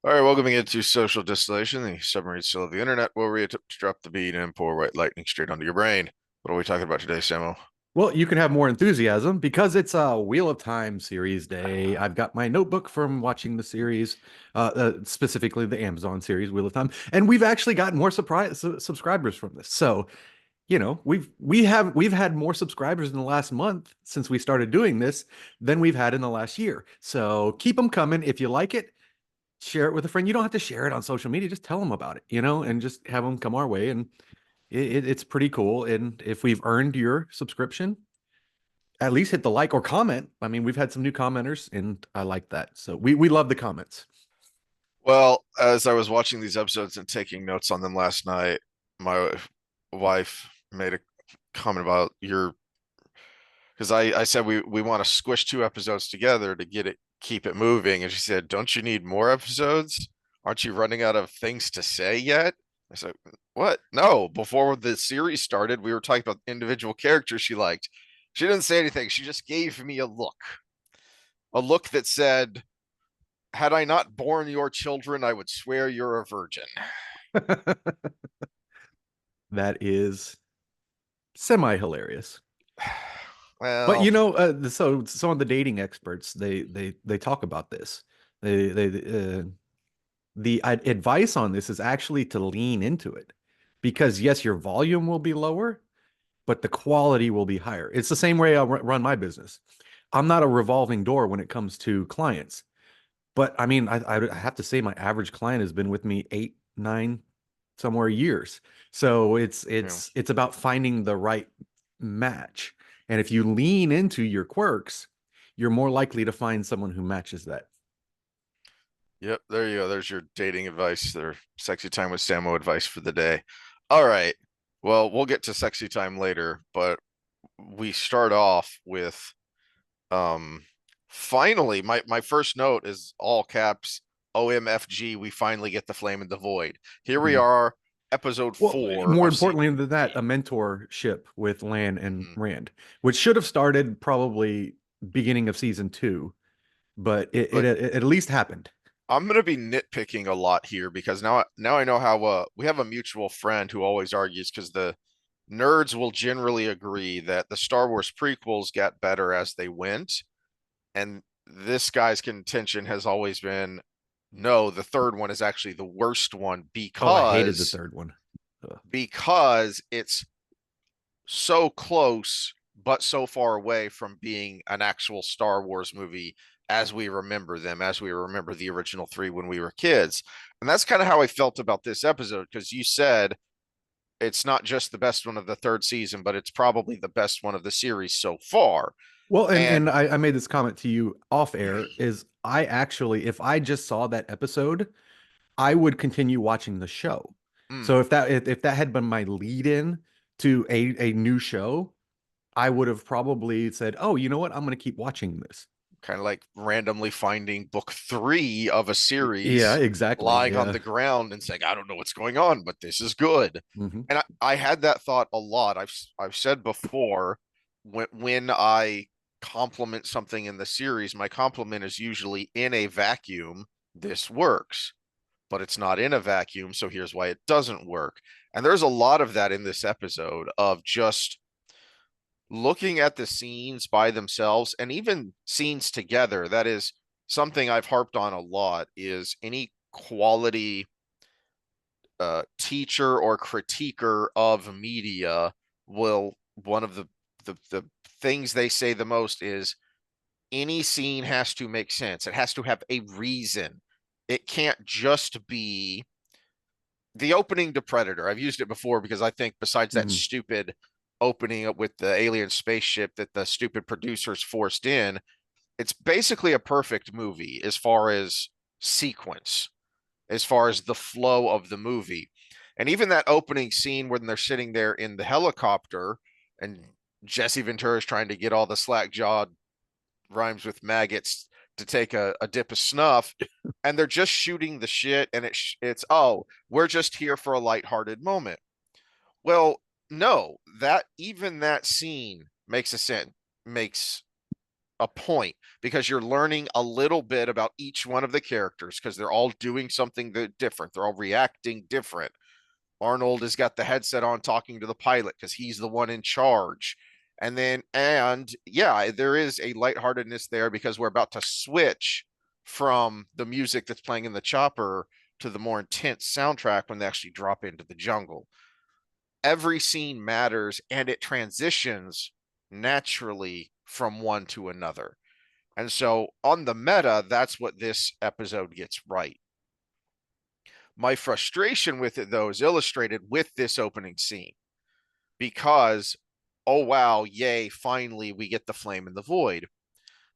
All right, welcome again to Social Distillation, the submarine still of the internet, where we attempt to drop the beat and pour white lightning straight onto your brain. What are we talking about today, Samo? Well, you can have more enthusiasm because it's a Wheel of Time series day. I've got my notebook from watching the series, specifically the Amazon series Wheel of Time, and we've actually gotten more subscribers from this. So, we've had more subscribers in the last month since we started doing this than we've had in the last year. So keep them coming. If you like it, share it with a friend. You don't have to share it on social media. Just tell them about it, and just have them come our way. And it's pretty cool. And if we've earned your subscription, at least hit the like or comment. I mean, we've had some new commenters, and I like that. So we love the comments. Well, as I was watching these episodes and taking notes on them last night, my wife made a comment about because I said we want to squish two episodes together to keep it moving, and she said, "Don't you need more episodes? Aren't you running out of things to say yet?" I said, "What? No. Before the series started, we were talking about individual characters she liked. She didn't say anything. She just gave me a look that said, 'Had I not borne your children, I would swear you're a virgin.'" That is semi hilarious. But Well, so some of the dating experts they talk about this. They the advice on this is actually to lean into it because yes, your volume will be lower, but the quality will be higher. It's the same way I run my business. I'm not a revolving door when it comes to clients. But I mean, I have to say my average client has been with me 8, 9, somewhere years. So it's you know, it's it's about finding the right match. And if you lean into your quirks, you're more likely to find someone who matches that. yep, there you go. There's your dating advice. Their sexy time with Samo advice for the day. All right. Well, we'll get to sexy time later, but we start off with um finally my first note is all caps OMFG, we finally get the flame in the void. Here we Mhm. are, episode Well, 4 more of season importantly than that, 3. a mentorship with Lan and Mhm. Rand, which should have started probably beginning of season 2, but But it at least happened. I'm gonna be nitpicking a lot here because now I know how we have a mutual friend who always argues because the nerds will generally agree that the Star Wars prequels got better as they went, and this guy's contention has always been, no, the third one is actually the worst one Oh, I hated the because third one. Ugh. it's so close but so far away from being an actual Star Wars movie as we remember them, as we remember the original three when we were kids. And that's kind of how I felt about this episode because you said it's not just the best one of the third season, but it's probably the best one of the series so far. Well, and And I made this comment to you off air is I actually, if I just saw that episode, I would continue watching the show. mm, So if that had been my lead in to a new show, I would have probably said, "Oh, you know what? I'm going to keep watching this." kind of like randomly finding book 3 of a Yeah, series exactly. lying on Yeah. the ground and saying, I don't know what's going on, but this is good. Hmm. And I had that thought a lot. I've said before, when I compliment something in the series, my compliment is usually in a vacuum. This works, but it's not in a vacuum. So here's why it doesn't work. And there's a lot of that in this episode of just looking at the scenes by themselves and even scenes together. That is something I've harped on a lot, is any quality teacher or critiquer of media will, one of the things they say the most is any scene has to make sense. It has to have a reason. It can't just be the opening to Predator. I've used it before because I think besides that Hmm. stupid opening up with the alien spaceship that the stupid producers forced in, it's basically a perfect movie as far as sequence, as far as the flow of the movie. And even that opening scene when they're sitting there in the helicopter and Jesse Ventura is trying to get all the slack jawed rhymes with maggots to take a dip of snuff, and they're just shooting the shit, and it's oh, we're just here for a lighthearted moment. Well, no, that even that scene makes a sense, makes a point because you're learning a little bit about each one of the characters because they're all doing something different. They're all reacting different. Arnold has got the headset on talking to the pilot because he's the one in charge. And yeah, there is a lightheartedness there because we're about to switch from the music that's playing in the chopper to the more intense soundtrack when they actually drop into the jungle. Every scene matters and it transitions naturally from one to another. And so on the meta, that's what this episode gets right. My frustration with it, though, is illustrated with this opening scene because, oh, wow, yay, finally we get the flame in the void.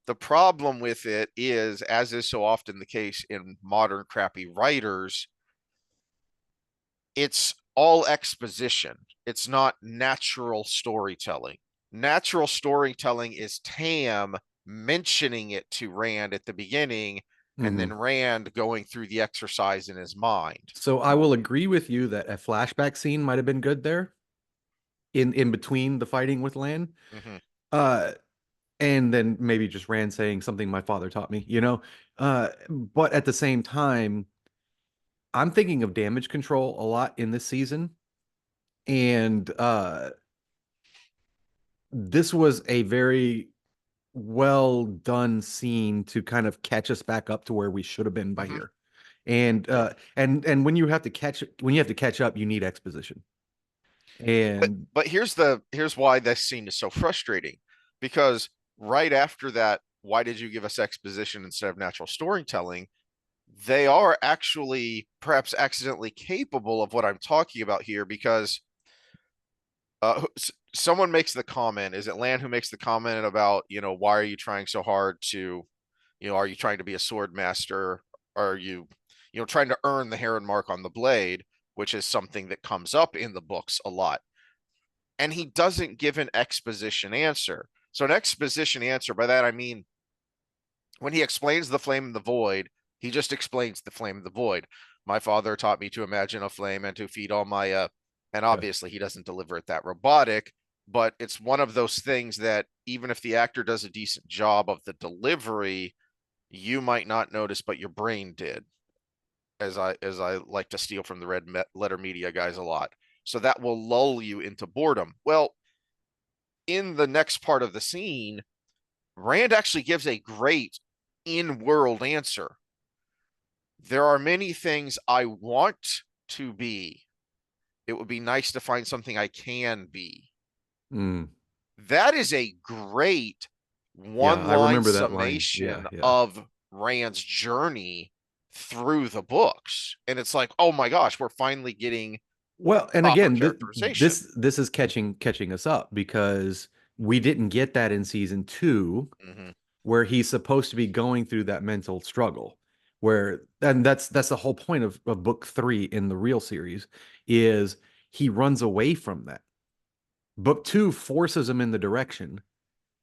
The problem with it is, as is so often the case in modern crappy writers, it's all exposition. It's not natural storytelling. Natural storytelling is Tam mentioning it to Rand at the beginning and Mm-hmm. then Rand going through the exercise in his mind. So I will agree with you that a flashback scene might have been good there in between the fighting with Lan. Mm-hmm. Uh, and then maybe just Rand saying something my father taught me, you know. But at the same time, I'm thinking of damage control a lot in this season, and this was a very well done scene to kind of catch us back up to where we should have been by Mm-hmm. here. And Yep. and when you have to catch up, you need exposition. But And but here's why this scene is so frustrating because right after that, why did you give us exposition instead of natural storytelling? They are actually perhaps accidentally capable of what I'm talking about here because someone makes the comment. Is it Lan who makes the comment about, why are you trying so hard to, are you trying to be a sword master? Are you, trying to earn the Heron mark on the blade, which is something that comes up in the books a lot. And he doesn't give an exposition answer. So an exposition answer, by that I mean when he explains the flame in the void, he just explains the flame in the void. My father taught me to imagine a flame and to feed all my and yeah. obviously he doesn't deliver it that robotic, but it's one of those things that even if the actor does a decent job of the delivery, you might not notice, but your brain did. As I like to steal from the red letter media guys a lot. So that will lull you into boredom. Well, in the next part of the scene, Rand actually gives a great in world answer. There are many things I want to be. It would be nice to find something I can be. Mm, That is a great yeah, one I line remember that line. Yeah, summation yeah. of Rand's journey through the books. And it's like, oh my gosh, we're finally getting Well, and proper again, characterization. this is catching us up because we didn't get that in season two, Mm-hmm. where he's supposed to be going through that mental struggle. Where and that's the whole point of book three in the real series is he runs away from that. Book two forces him in the direction,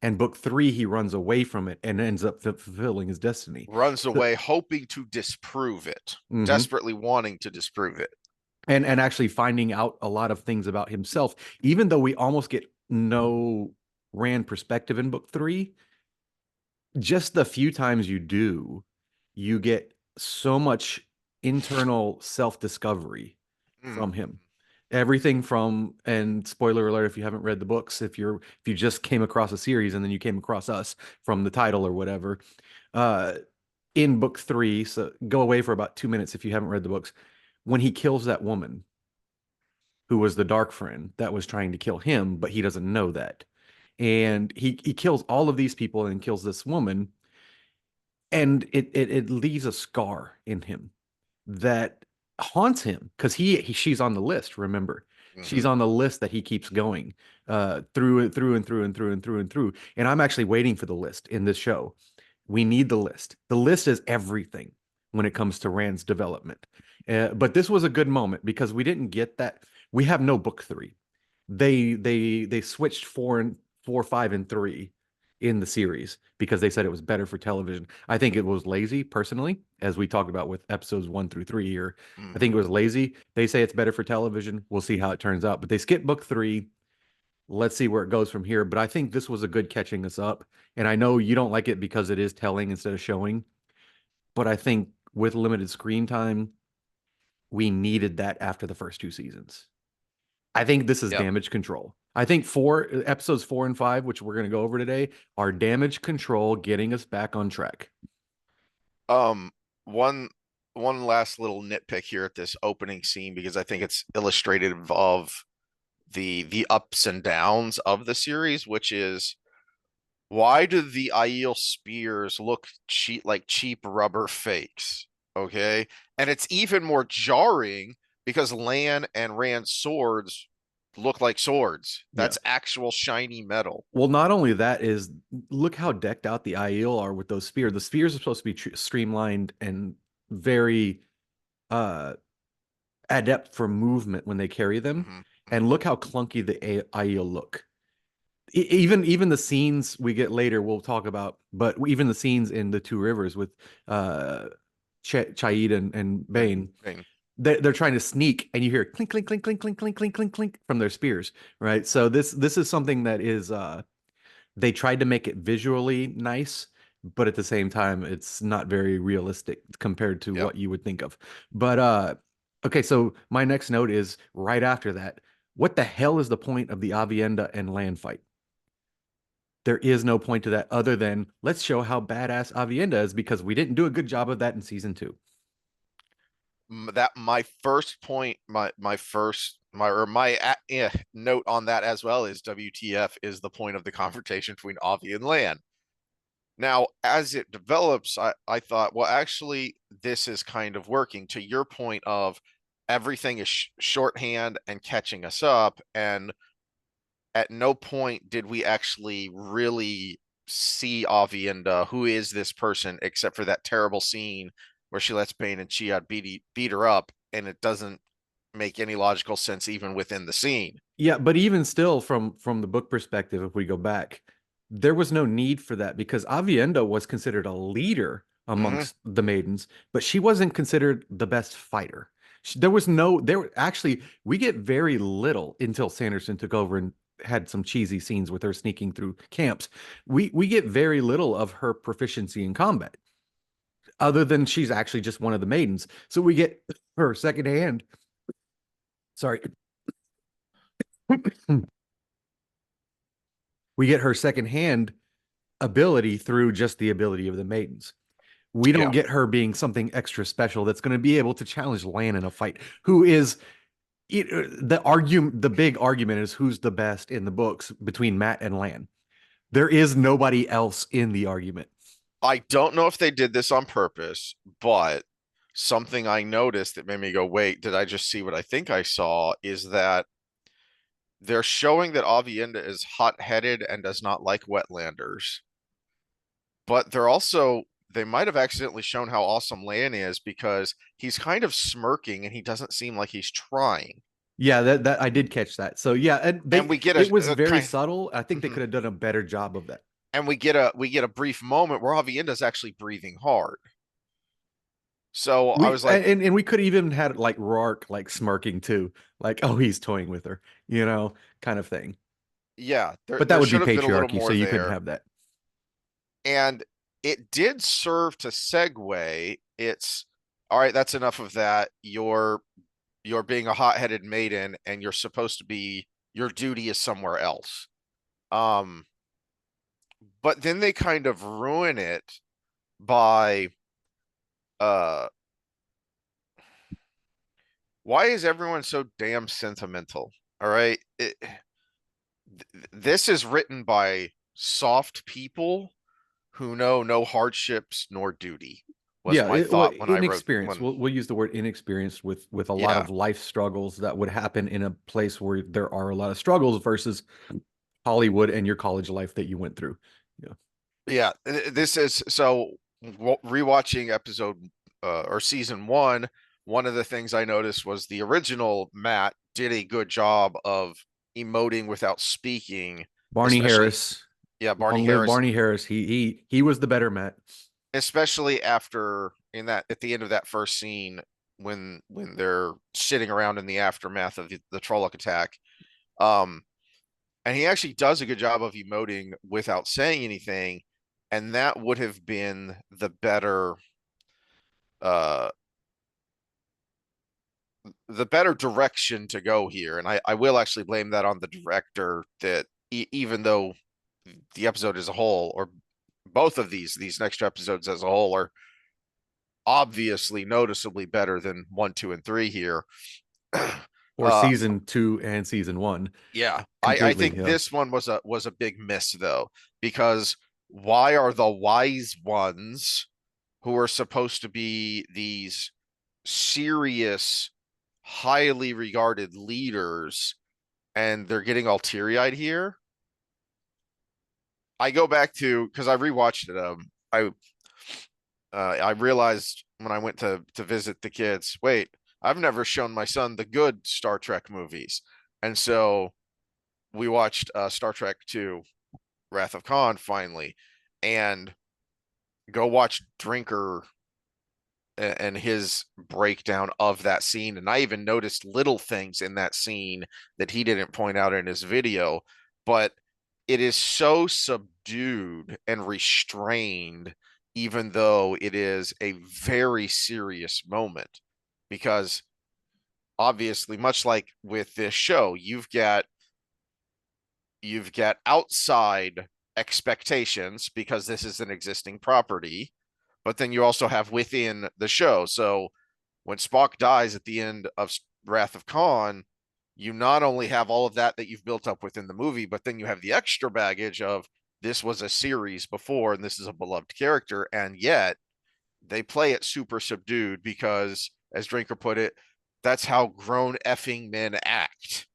and book three he runs away from it and ends up fulfilling his destiny. Runs away hoping to disprove it, Mhm. desperately wanting to disprove it. And actually finding out a lot of things about himself, even though we almost get no Rand perspective in book three. Just the few times you do, you get so much internal self-discovery Mm. from him. Everything from, and spoiler alert if you haven't read the books, if you just came across a series and then you came across us from the title or whatever, uh in book three, so go away for about 2 minutes if you haven't read the books, when he kills that woman who was the dark friend that was trying to kill him, but he doesn't know that. And he kills all of these people and kills this woman, and it leaves a scar in him that haunts him because she's on the list. Remember, she's Mm-hmm. on the list that he keeps going through and through and through and through and through and through. And I'm actually waiting for the list in this show. We need the list. The list is everything when it comes to Rand's development. But this was a good moment because we didn't get that. We have no book three. They switched four, five, and three in the series because they said it was better for television. I think it was lazy, personally, as we talked about with episodes one through three here. I Mm-hmm. think it was lazy. They say it's better for television. We'll see how it turns out. But they skipped book three. Let's see where it goes from here. But I think this was a good catching us up. And I know you don't like it because it is telling instead of showing, but I think with limited screen time, we needed that after the first two seasons. I think this is Yep. damage control. I think episodes 4 and 5, which we're going to go over today, are damage control getting us back on track. Um, one one last little nitpick here at this opening scene because I think it's illustrative of the ups and downs of the series, which is why do the Aiel spears look cheap rubber fakes? Okay. And it's even more jarring because Lan and Rand's swords look like swords. Yeah. That's actual shiny metal. Well, not only that is look how decked out the Aiel are with those spears. The spears are supposed to be streamlined and very uh adept for movement when they carry them. Hmm. And Hmm. look how clunky the Aiel look. Even the scenes we get later we'll talk about, but even the scenes in the Two Rivers with uh Chaid and And Bane, Bing. they're trying to sneak and you hear clink clink clink clink clink clink clink clink clink from their spears, right? So this is something that is they tried to make it visually nice, but at the same time, it's not very realistic compared to Yep. what you would think of. But okay, so my next note is right after that. What the hell is the point of the Avienda and land fight? There is no point to that other than let's show how badass Avienda is because we didn't do a good job of that in season two. That my first point, my first my or my note on that as well is WTF is the point of the confrontation between Avi and Lan. Now, as it develops, I thought, well, actually, this is kind of working to your point of everything is shorthand and catching us up. And at no point did we actually really see Avienda, who is this person, except for that terrible scene where she lets Bane and Chiad beat her up, and it doesn't make any logical sense even within the scene. Yeah, but even still, from the book perspective, if we go back, there was no need for that because Avienda was considered a leader Hmm. amongst the maidens, but she wasn't considered the best fighter. There was no there actually we get very little until Sanderson took over and had some cheesy scenes with her sneaking through camps. We get very little of her proficiency in combat, other than she's actually just one of the maidens. So we get her secondhand. Sorry. We get her secondhand ability through just the ability of the maidens. We don't Yeah. get her being something extra special that's going to be able to challenge Lan in a fight. Who is the big argument is who's the best in the books between Matt and Lan. There is nobody else in the argument. I don't know if they did this on purpose, but something I noticed that made me go, wait, did I just see what I think I saw? Is that they're showing that Avienda is hot-headed and does not like wetlanders, but they might have accidentally shown how awesome Lan is because he's kind of smirking and he doesn't seem like he's trying. Yeah, that I did catch that. So yeah, and And they we get it was a very kind subtle. I think they mhm. could have done a better job of that. And we get a brief moment where Avienda's actually breathing hard. So I We was like, and we could even had like Rourke like smirking too, like oh he's toying with her, kind of thing. yeah, But that there would be should have been a little patriarchy, so more you couldn't there. have that. And it did serve to segue. It's all right, that's enough of that. You're being a hot-headed maiden and you're supposed to be your duty is somewhere else. Um, but then they kind of ruin it by uh why is everyone so damn sentimental? All right. This is written by soft people who know no hardships nor duty, was Yeah, my well, thought when I wrote inexperienced. when We'll use the word inexperienced with a lot yeah. of life struggles that would happen in a place where there are a lot of struggles versus Hollywood and your college life that you went through. Yeah. Yeah, this is so rewatching episode or season one. One of the things I noticed was the original Matt did a good job of emoting without speaking, Barney especially Harris, yeah, Barney long live Harris, Barney Harris. He was the better Matt. especially after in that at the end of that first scene when they're sitting around in the aftermath of the Trolloc attack. Um, And he actually does a good job of emoting without saying anything, and that would have been uh the better direction to go here. And I will actually blame that on the director, that even though the episode as a whole, or both of these next two episodes as a whole, are obviously noticeably better than 1, 2, and 3 here. Or uh season 2 and season 1 yeah, I completely. think Yeah. this one was a big miss though, because why are the wise ones, who are supposed to be these serious, highly regarded leaders, and they're getting all teary-eyed here? I go back to, because I rewatched it. I realized when I went to visit the kids, wait, I've never shown my son the good Star Trek movies, and so we watched Star Trek 2, Wrath of Khan finally, and go watch Drinker and his breakdown of that scene. And I even noticed little things in that scene that he didn't point out in his video, but it is so subdued and restrained, even though it is a very serious moment. Because obviously, much like with this show, you've got outside expectations because this is an existing property, but then you also have within the show. So when Spock dies at the end of Wrath of Khan, you not only have all of that you've built up within the movie, but then you have the extra baggage of, this was a series before and this is a beloved character, and yet they play it super subdued because, as Drinker put it, that's how grown effing men act.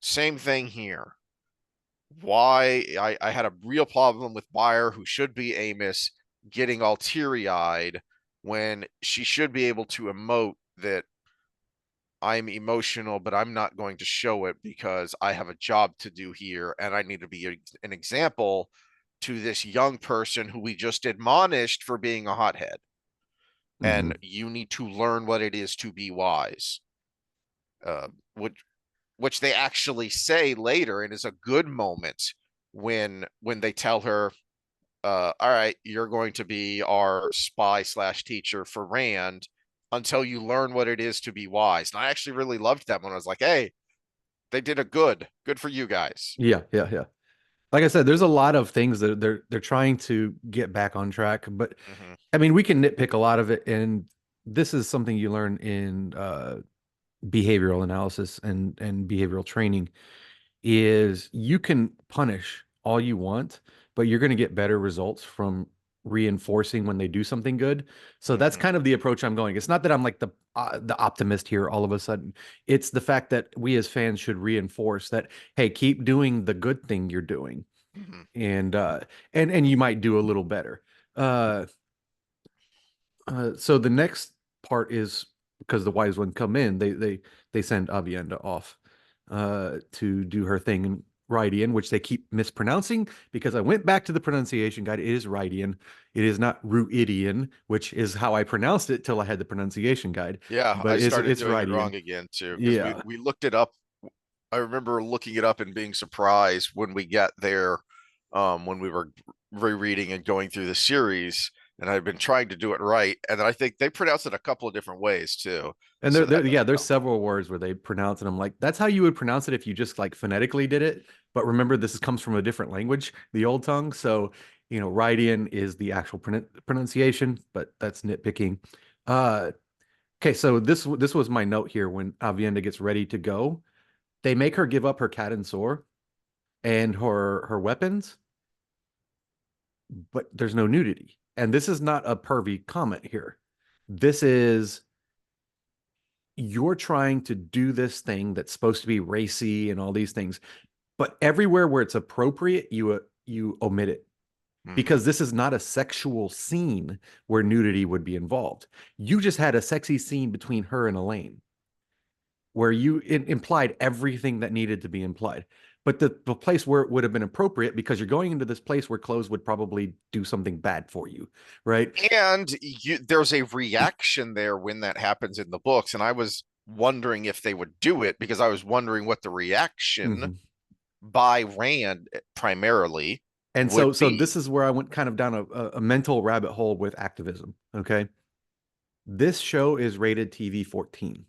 Same thing here. Why I had a real problem with Bayer, who should be Amos, getting all teary eyed when she should be able to emote that I'm emotional, but I'm not going to show it because I have a job to do here and I need to be an example to this young person who we just admonished for being a hothead. Hmm. And you need to learn what it is to be wise. Uh, which which they actually say later, and is a good moment when they tell her, all right, you're going to be our spy slash teacher for Rand until you learn what it is to be wise. And I actually really loved that one. I was like, hey, they did a good for you guys. Yeah, yeah, yeah. Like I said, there's a lot of things that they're trying to get back on track, but Mm-hmm. I mean, we can nitpick a lot of it, and this is something you learn in behavioral analysis and behavioral training is you can punish all you want, but you're going to get better results from reinforcing when they do something good. So that's Mm-hmm. kind of the approach I'm going. It's not that I'm like the optimist here all of a sudden. It's the fact that we as fans should reinforce that, hey, keep doing the good thing you're doing, Mm-hmm. and and you might do a little better. Uh, so the next part is because the wise one come in, they send Avienda off to do her thing in Rydian, which they keep mispronouncing because I went back to the pronunciation guide. It is Rydian. It is not Ruidian, which is how I pronounced it till I had the pronunciation guide. Yeah, But I started it's doing it Rydian. wrong again too, because we Yeah. we looked it up. I remember looking it up and being surprised when we got there, when we were rereading and going through the series, and I've been trying to do it right. And then I think they pronounce it a couple of different ways too. And So that yeah, doesn't there's help. several words where they pronounce it. I'm like, that's how you would pronounce it if you just like phonetically did it. But remember, comes from a different language, the old tongue. So, Rydian is the actual pronunciation, but that's nitpicking. Uh, okay, so this was my note here when Avienda gets ready to go. They make her give up her cat and sword and her weapons, but there's no nudity. And this is not a pervy comment here. This is you're trying to do this thing that's supposed to be racy and all these things, but everywhere where it's appropriate, you omit it Mm-hmm. because this is not a sexual scene where nudity would be involved. You just had a sexy scene between her and Elaine where it implied everything that needed to be implied. But the place where it would have been appropriate because you're going into this place where clothes would probably do something bad for you, right? And there's a reaction there when that happens in the books, and I was wondering if they would do it because I was wondering what the reaction Mhm. by Rand primarily And would so be. this is where I went kind of down a mental rabbit hole with activism. Okay. This show is rated TV 14.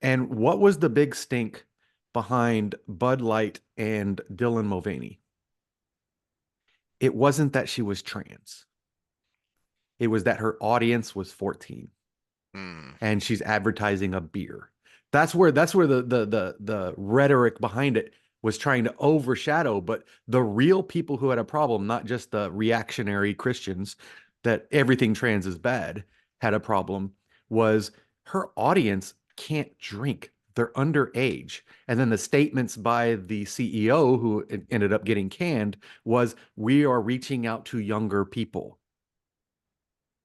And what was the big stink behind Bud Light and Dylan Mulvaney? It wasn't that she was trans. It was that her audience was 14 Hmm. and she's advertising a beer. That's where the rhetoric behind it was trying to overshadow, but the real people who had a problem, not just the reactionary Christians that everything trans is bad, had a problem was her audience can't drink. They're underage. And then the statements by the CEO who ended up getting canned was we are reaching out to younger people.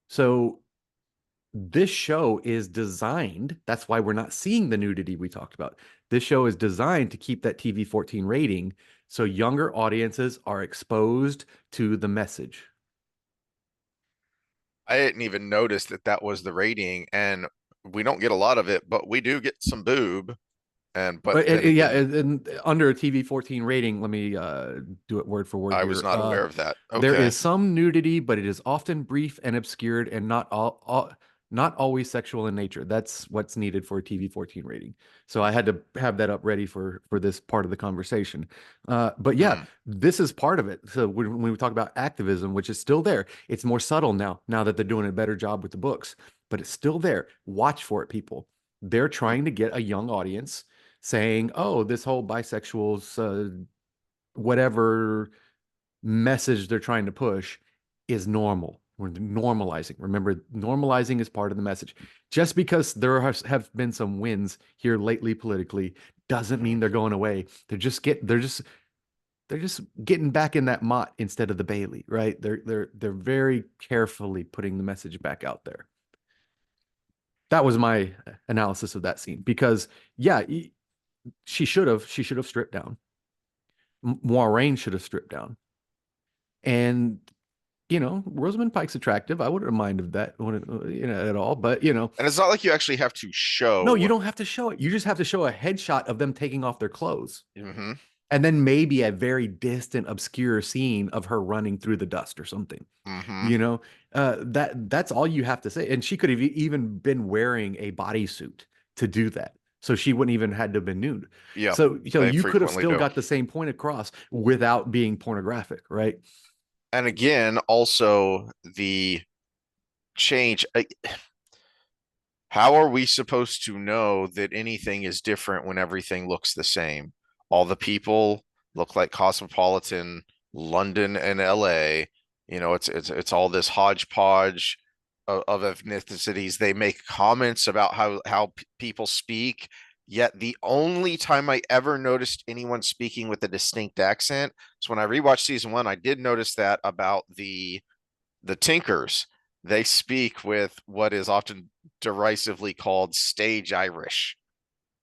So this show is designed, that's why we're not seeing the nudity we talked about. This show is designed to keep that TV 14 rating so younger audiences are exposed to the message. I didn't even notice that that was the rating, and we don't get a lot of it, but we do get some boob. And but then Yeah, again, and under a TV 14 rating, let me do it word for word I was here. not aware of that. There Okay. is some nudity, but it is often brief and obscured and not always sexual in nature. That's what's needed for a TV 14 rating. So I had to have that up ready for this part of the conversation. But yeah, Hmm. this is part of it. So when we talk about activism, which is still there, it's more subtle now that they're doing a better job with the books, but it's still there. Watch for it, people. They're trying to get a young audience saying, "Oh, this whole bisexuals, whatever message they're trying to push is normal. We're normalizing. Remember, normalizing is part of the message. Just because there have been some wins here lately politically doesn't mean they're going away. They're just getting back in that mott instead of the Bailey, right? They're very carefully putting the message back out there. That was my analysis of that scene because yeah, she should have stripped down. Moiraine should have stripped down. And Rosamund Pike's attractive. I wouldn't mind of that at all. But And it's not like you actually have to no, you show. don't have to show it. You just have to show a headshot of them taking off their clothes, Hmm. and then maybe a very distant, obscure scene of her running through the dust or something. Hmm. You know, that's all you have to say. And she could have even been wearing a bodysuit to do that. So she wouldn't even had to have been nude. Yeah, So they you could have frequently still do. got the same point across without being pornographic, right? And again, also the change. How are we supposed to know that anything is different when everything looks the same? All the people look like cosmopolitan London and LA. It's all this hodgepodge of ethnicities. They make comments about how people speak. Yet the only time I ever noticed anyone speaking with a distinct accent is when I rewatched season one. I did notice that about the Tinkers. They speak with what is often derisively called stage Irish,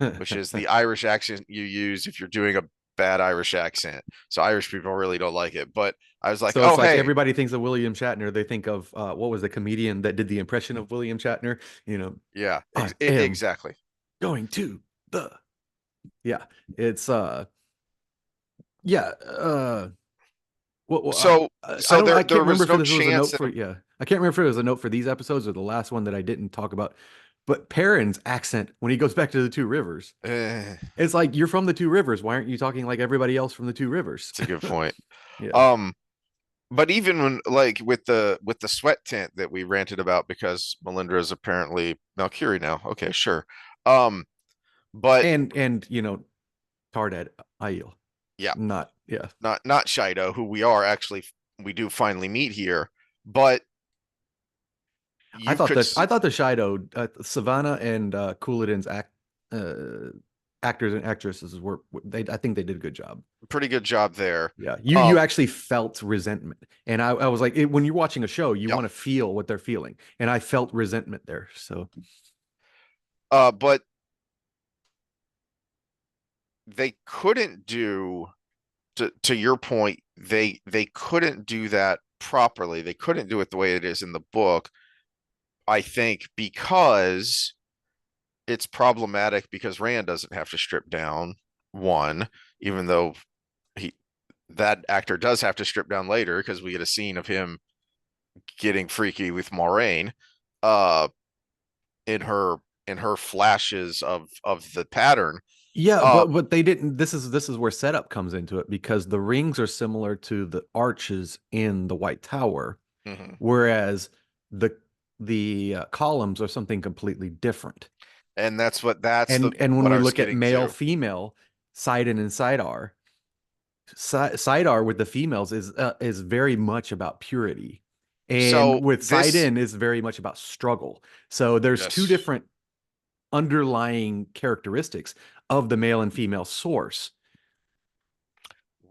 which is the Irish accent you use if you're doing a bad Irish accent. So Irish people really don't like it. But I was like, So it's oh, like hey, everybody thinks of William Shatner. They think of what was the comedian that did the impression of William Shatner? You know, yeah, I am exactly. going to the yeah. It's yeah. So, I so don't. there I can't there remember was if no this was a chance note that. for yeah. I can't remember if it was a note for these episodes or the last one that I didn't talk about. But Perrin's accent when he goes back to the Two Rivers, Eh, it's like you're from the Two Rivers. Why aren't you talking like everybody else from the Two Rivers? it's a good point. Yeah. Um, but even when like with the sweat tent that we ranted about because Melindra is apparently Valkyrie now. Okay, sure. Um, but And Tardad Aiel. yeah, Not yeah. not Shido, who we do finally meet here, but I you thought could that I see thought the Shido, Savannah and Couladin's uh, actors and actresses were they. I think they did a good job. a pretty good job there. Yeah, you Um, actually felt resentment, and I was like, when you're watching a show, you yeah. want to feel what they're feeling, and I felt resentment there. So But they couldn't do to your point, they couldn't do that properly. They couldn't do it the way it is in the book, I think, because it's problematic because Rand doesn't have to strip down one, even though that actor does have to strip down later because we get a scene of him getting freaky with Moraine, uh, in her flashes of the pattern. Yeah, Uh, but they didn't. This is where setup comes into it because the rings are similar to the arches in the White Tower, mhm. whereas the columns are something completely different. And And when what we I was look at getting male to. female, side in and side R, side R with the females is very much about purity, and So with side this, in is very much about struggle. So there's two yes, different underlying characteristics of the male and female source.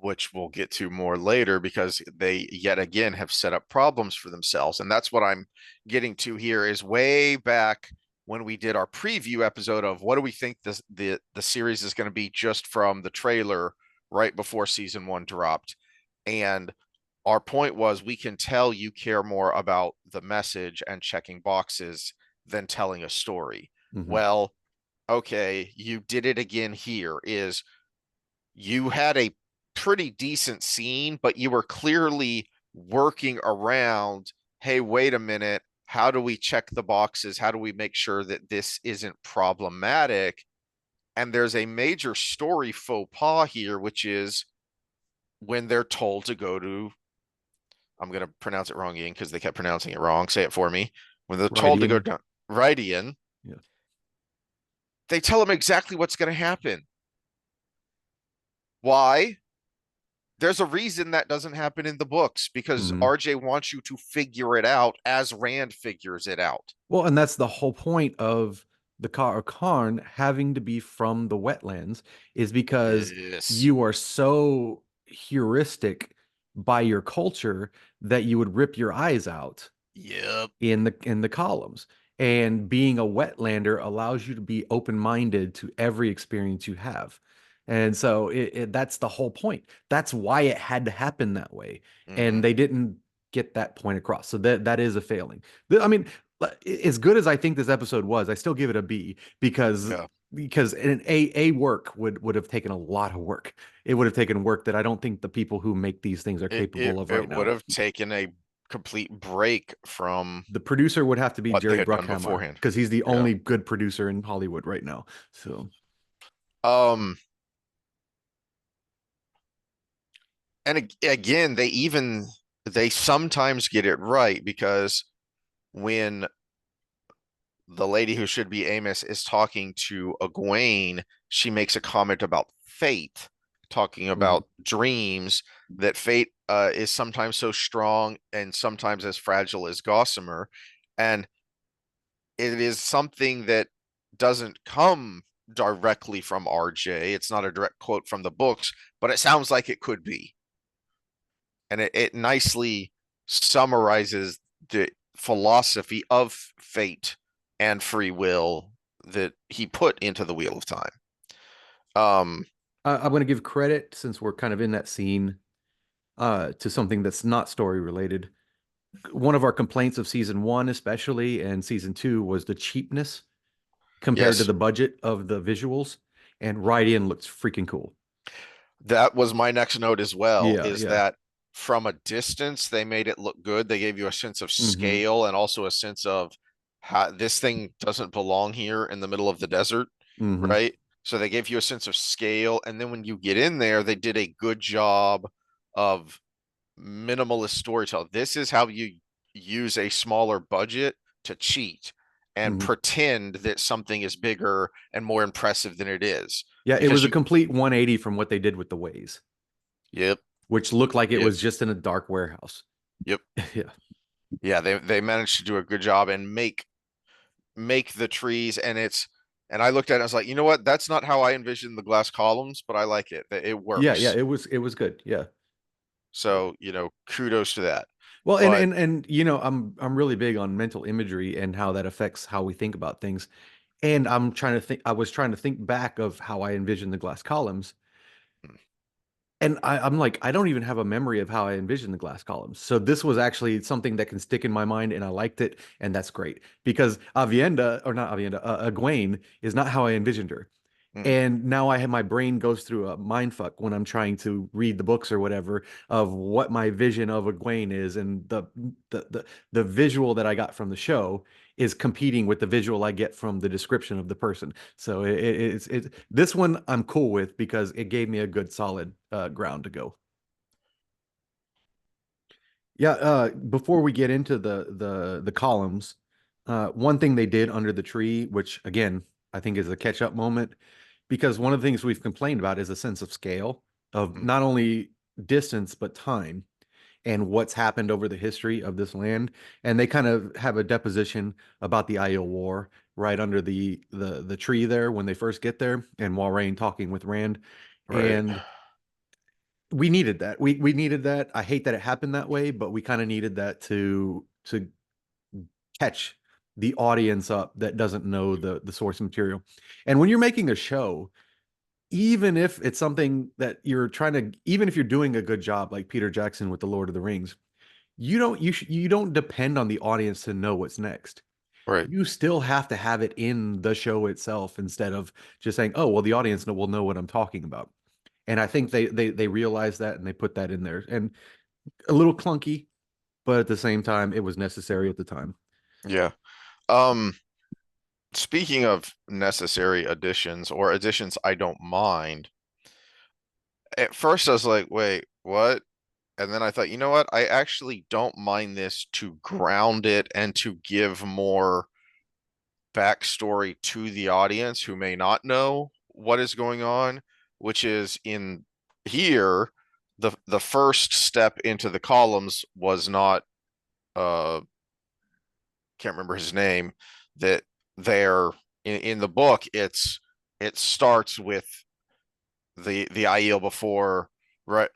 which we'll get to more later because they yet again have set up problems for themselves. And that's what I'm getting to here is way back when we did our preview episode of what do we think the series is going to be just from the trailer right before season 1 dropped. And our point was we can tell you care more about the message and checking boxes than telling a story. Mhm. Well, okay, you did it again here is you had a pretty decent scene, but you were clearly working around, hey, wait a minute, how do we check the boxes? How do we make sure that this isn't problematic? And there's a major story faux pas here, which is when they're told to go to, I'm going to pronounce it wrong, Ian, because they kept pronouncing it wrong. Say it for me. When they're told to go Rightian. down, right, Ian, Yeah. they tell them exactly what's going to happen. Why? There's a reason that doesn't happen in the books because Mhm. RJ wants you to figure it out as Rand figures it out. Well, and that's the whole point of the Karn having to be from the wetlands is because Yes. you are so heuristic by your culture that you would rip your eyes out Yep. in the columns. And being a wetlander allows you to be open-minded to every experience you have. And so that's the whole point. That's why it had to happen that way. Mm-hmm. And they didn't get that point across. So that is a failing. I mean, as good as I think this episode was, I still give it a B Yeah. because an A work would have taken a lot of work. It would have taken work that I don't think the people who make these things are It it capable of it right would now. have taken a complete break from The producer would have to be what they Jerry had done Bruckheimer beforehand. because he's the Yeah. only good producer in Hollywood right now. So, Um and again, they sometimes get it right because when the lady who should be Amos is talking to Egwene, she makes a comment about fate, talking mhm, about dreams, that fate is sometimes so strong and sometimes as fragile as gossamer. And it is something that doesn't come directly from RJ. It's not a direct quote from the books, but it sounds like it could be. And it nicely summarizes the philosophy of fate and free will that he put into the Wheel of Time. Um, I'm going to give credit since we're kind of in that scene to something that's not story related. One of our complaints of season one, especially, and season two was the cheapness compared to yes, the budget of the visuals. And Ride In looks freaking cool. that was my next note as well, Yeah, is yeah. that from a distance, they made it look good. They gave you a sense of Hmm. scale and also a sense of how this thing doesn't belong here in the middle of the desert, Hmm. right? So they gave you a sense of scale. And then when you get in there, they did a good job of minimalist storytelling. This is how you use a smaller budget to cheat and Hmm. pretend that something is bigger and more impressive than it is. Yeah, it Because was a you, complete 180 from what they did with the ways, yep, which looked like it yep, was just in a dark warehouse. yep. Yeah. Yeah, they managed to do a good job and make the trees and I looked at it and I was like, you know what? That's not how I envisioned the glass columns, but I like it. It Yeah, yeah, works. it was good. Yeah. So, kudos to that. Well, and But and and you know, I'm really big on mental imagery and how that affects how we think about things. And I was trying to think back of how I envisioned the glass columns. And I'm like, I don't even have a memory of how I envisioned the glass columns. So this was actually something that can stick in my mind, and I liked it, and that's great because Avienda, or not Avienda, Egwene is not how I envisioned her. Mhm. And now I have my brain goes through a mind fuck when I'm trying to read the books or whatever of what my vision of Egwene is, and the visual that I got from the show is competing with the visual I get from the description of the person. So it's this one I'm cool with because it gave me a good solid ground to go. Yeah, before we get into the columns, one thing they did under the tree, which again I think is a catch up moment, because one of the things we've complained about is a sense of scale of Mhm. not only distance but time and what's happened over the history of this land. And they kind of have a deposition about the Aiel War right under the tree there when they first get there, and Walrain talking with Rand, Right. and we needed that. We needed that. I hate that it happened that way, but we kind of needed that to catch the audience up that doesn't know the source material. And when you're making a show, even if it's something that you're trying to, even if you're doing a good job like Peter Jackson with the Lord of the Rings, you don't depend on the audience to know what's next. Right. You still have to have it in the show itself instead of just saying, "Oh, well, the audience will know what I'm talking about." And I think they realize that and they put that in there. And a little clunky, but at the same time, it was necessary at the time. Yeah. Um, Speaking of necessary additions or additions I don't mind, at first I was like, wait, what? And then I thought, you know what? I actually don't mind this to ground it and to give more backstory to the audience who may not know what is going on, which is in here, the first step into the columns was not can't remember his name, that there in the book it starts with the Aiel before right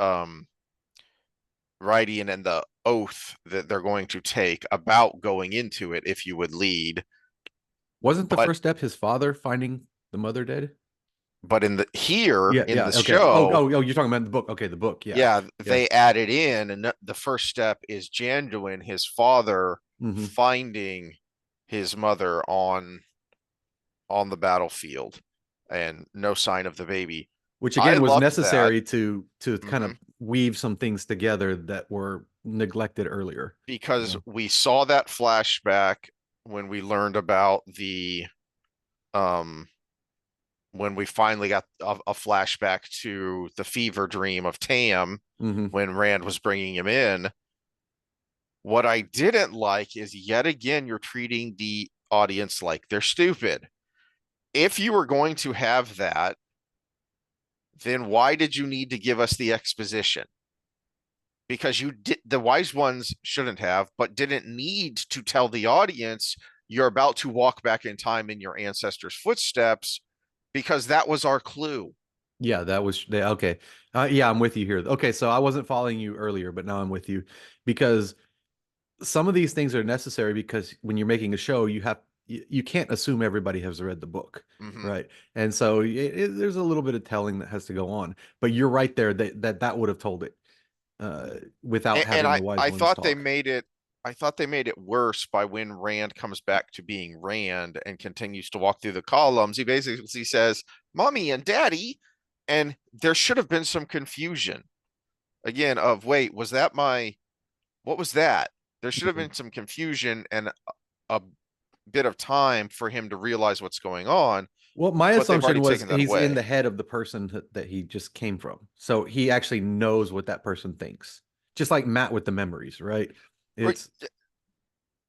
Rydian and the oath that they're going to take about going into it if you would lead. Wasn't the But first step his father finding the mother dead? in the here Yeah, in yeah, the okay. Oh, show, oh, oh, you're talking about the book. Okay, the book. Yeah. yeah, they Yes. added in, and the first step is Janduin, his father, Hmm. finding his mother on the battlefield and no sign of the baby. Which I again was loved that. necessary to kind Hmm. of weave some things together that were neglected earlier. Because Yeah. we saw that flashback when we learned about um when we finally got a flashback to the fever dream of Tam Hmm. when Rand was bringing him in. What I didn't like is yet again you're treating the audience like they're stupid. If you were going to have that, then why did you need to give us the exposition? Because you did, the wise ones shouldn't have, but didn't need to tell the audience you're about to walk back in time in your ancestors' footsteps, because that was our clue. Yeah, that was okay. Yeah, I'm with you here. Okay, so I wasn't following you earlier, but now I'm with you because some of these things are necessary because when you're making a show, you can't assume everybody has read the book, Mm-hmm. right? And so there's a little bit of telling that has to go on. But you're right there that would have told it without And having the wise I ones thought they talk. made it. I thought they made it worse by when Rand comes back to being Rand and continues to walk through the columns. He basically says, "Mommy and Daddy," and there should have been some confusion again of, wait, was that my, what was that? There should have Mhm. been some confusion and a bit of time for him to realize what's going on, Well, my but they've assumption already was taken that he's in away. the head of the person that he just came from. So he actually knows what that person thinks. Just like Matt with the memories, right? Right. It's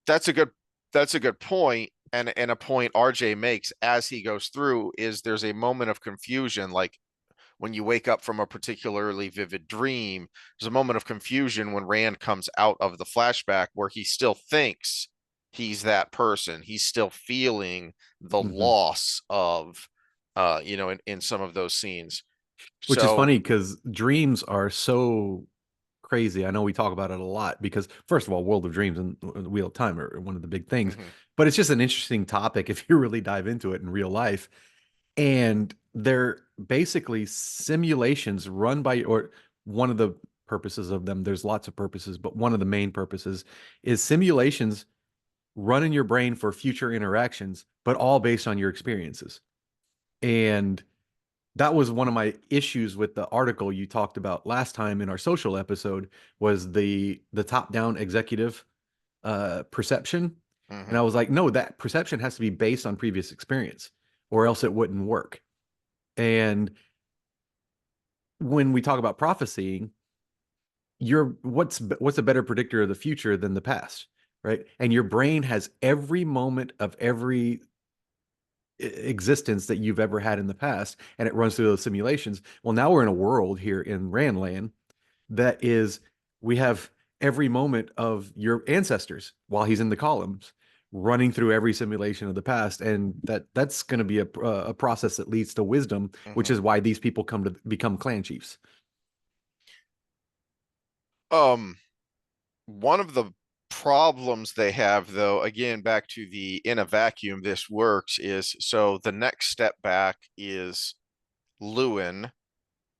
That's a good that's a good point. And a point RJ makes as he goes through is there's a moment of confusion, like when you wake up from a particularly vivid dream, there's a moment of confusion when Rand comes out of the flashback where he still thinks he's that person. He's still feeling the mhm. loss of in some of those scenes. Which is So funny because dreams are so crazy. I know we talk about it a lot because, first of all, World of Dreams and the Wheel of Time are one of the big things, mhm. but it's just an interesting topic if you really dive into it in real life. And they're basically simulations run by, or one of the purposes of them, there's lots of purposes, but one of the main purposes is simulations run in your brain for future interactions, but all based on your experiences. And That was one of my issues with the article you talked about last time in our social episode was the top-down executive perception. And I Hmm. was like, no, that perception has to be based on previous experience, or else it wouldn't work. And when we talk about prophesying, you're what's a better predictor of the future than the past, right? And your brain has every moment of every existence that you've ever had in the past, and it runs through those simulations. Well, now we're in a world here in Randland that is, we have every moment of your ancestors while he's in the columns running through every simulation of the past, and that's going to be a process that leads to wisdom, which Hmm. is why these people come to become clan chiefs. Um, one of the problems they have, though, again, back to the in a vacuum, this works, is so the next step back is Lewin,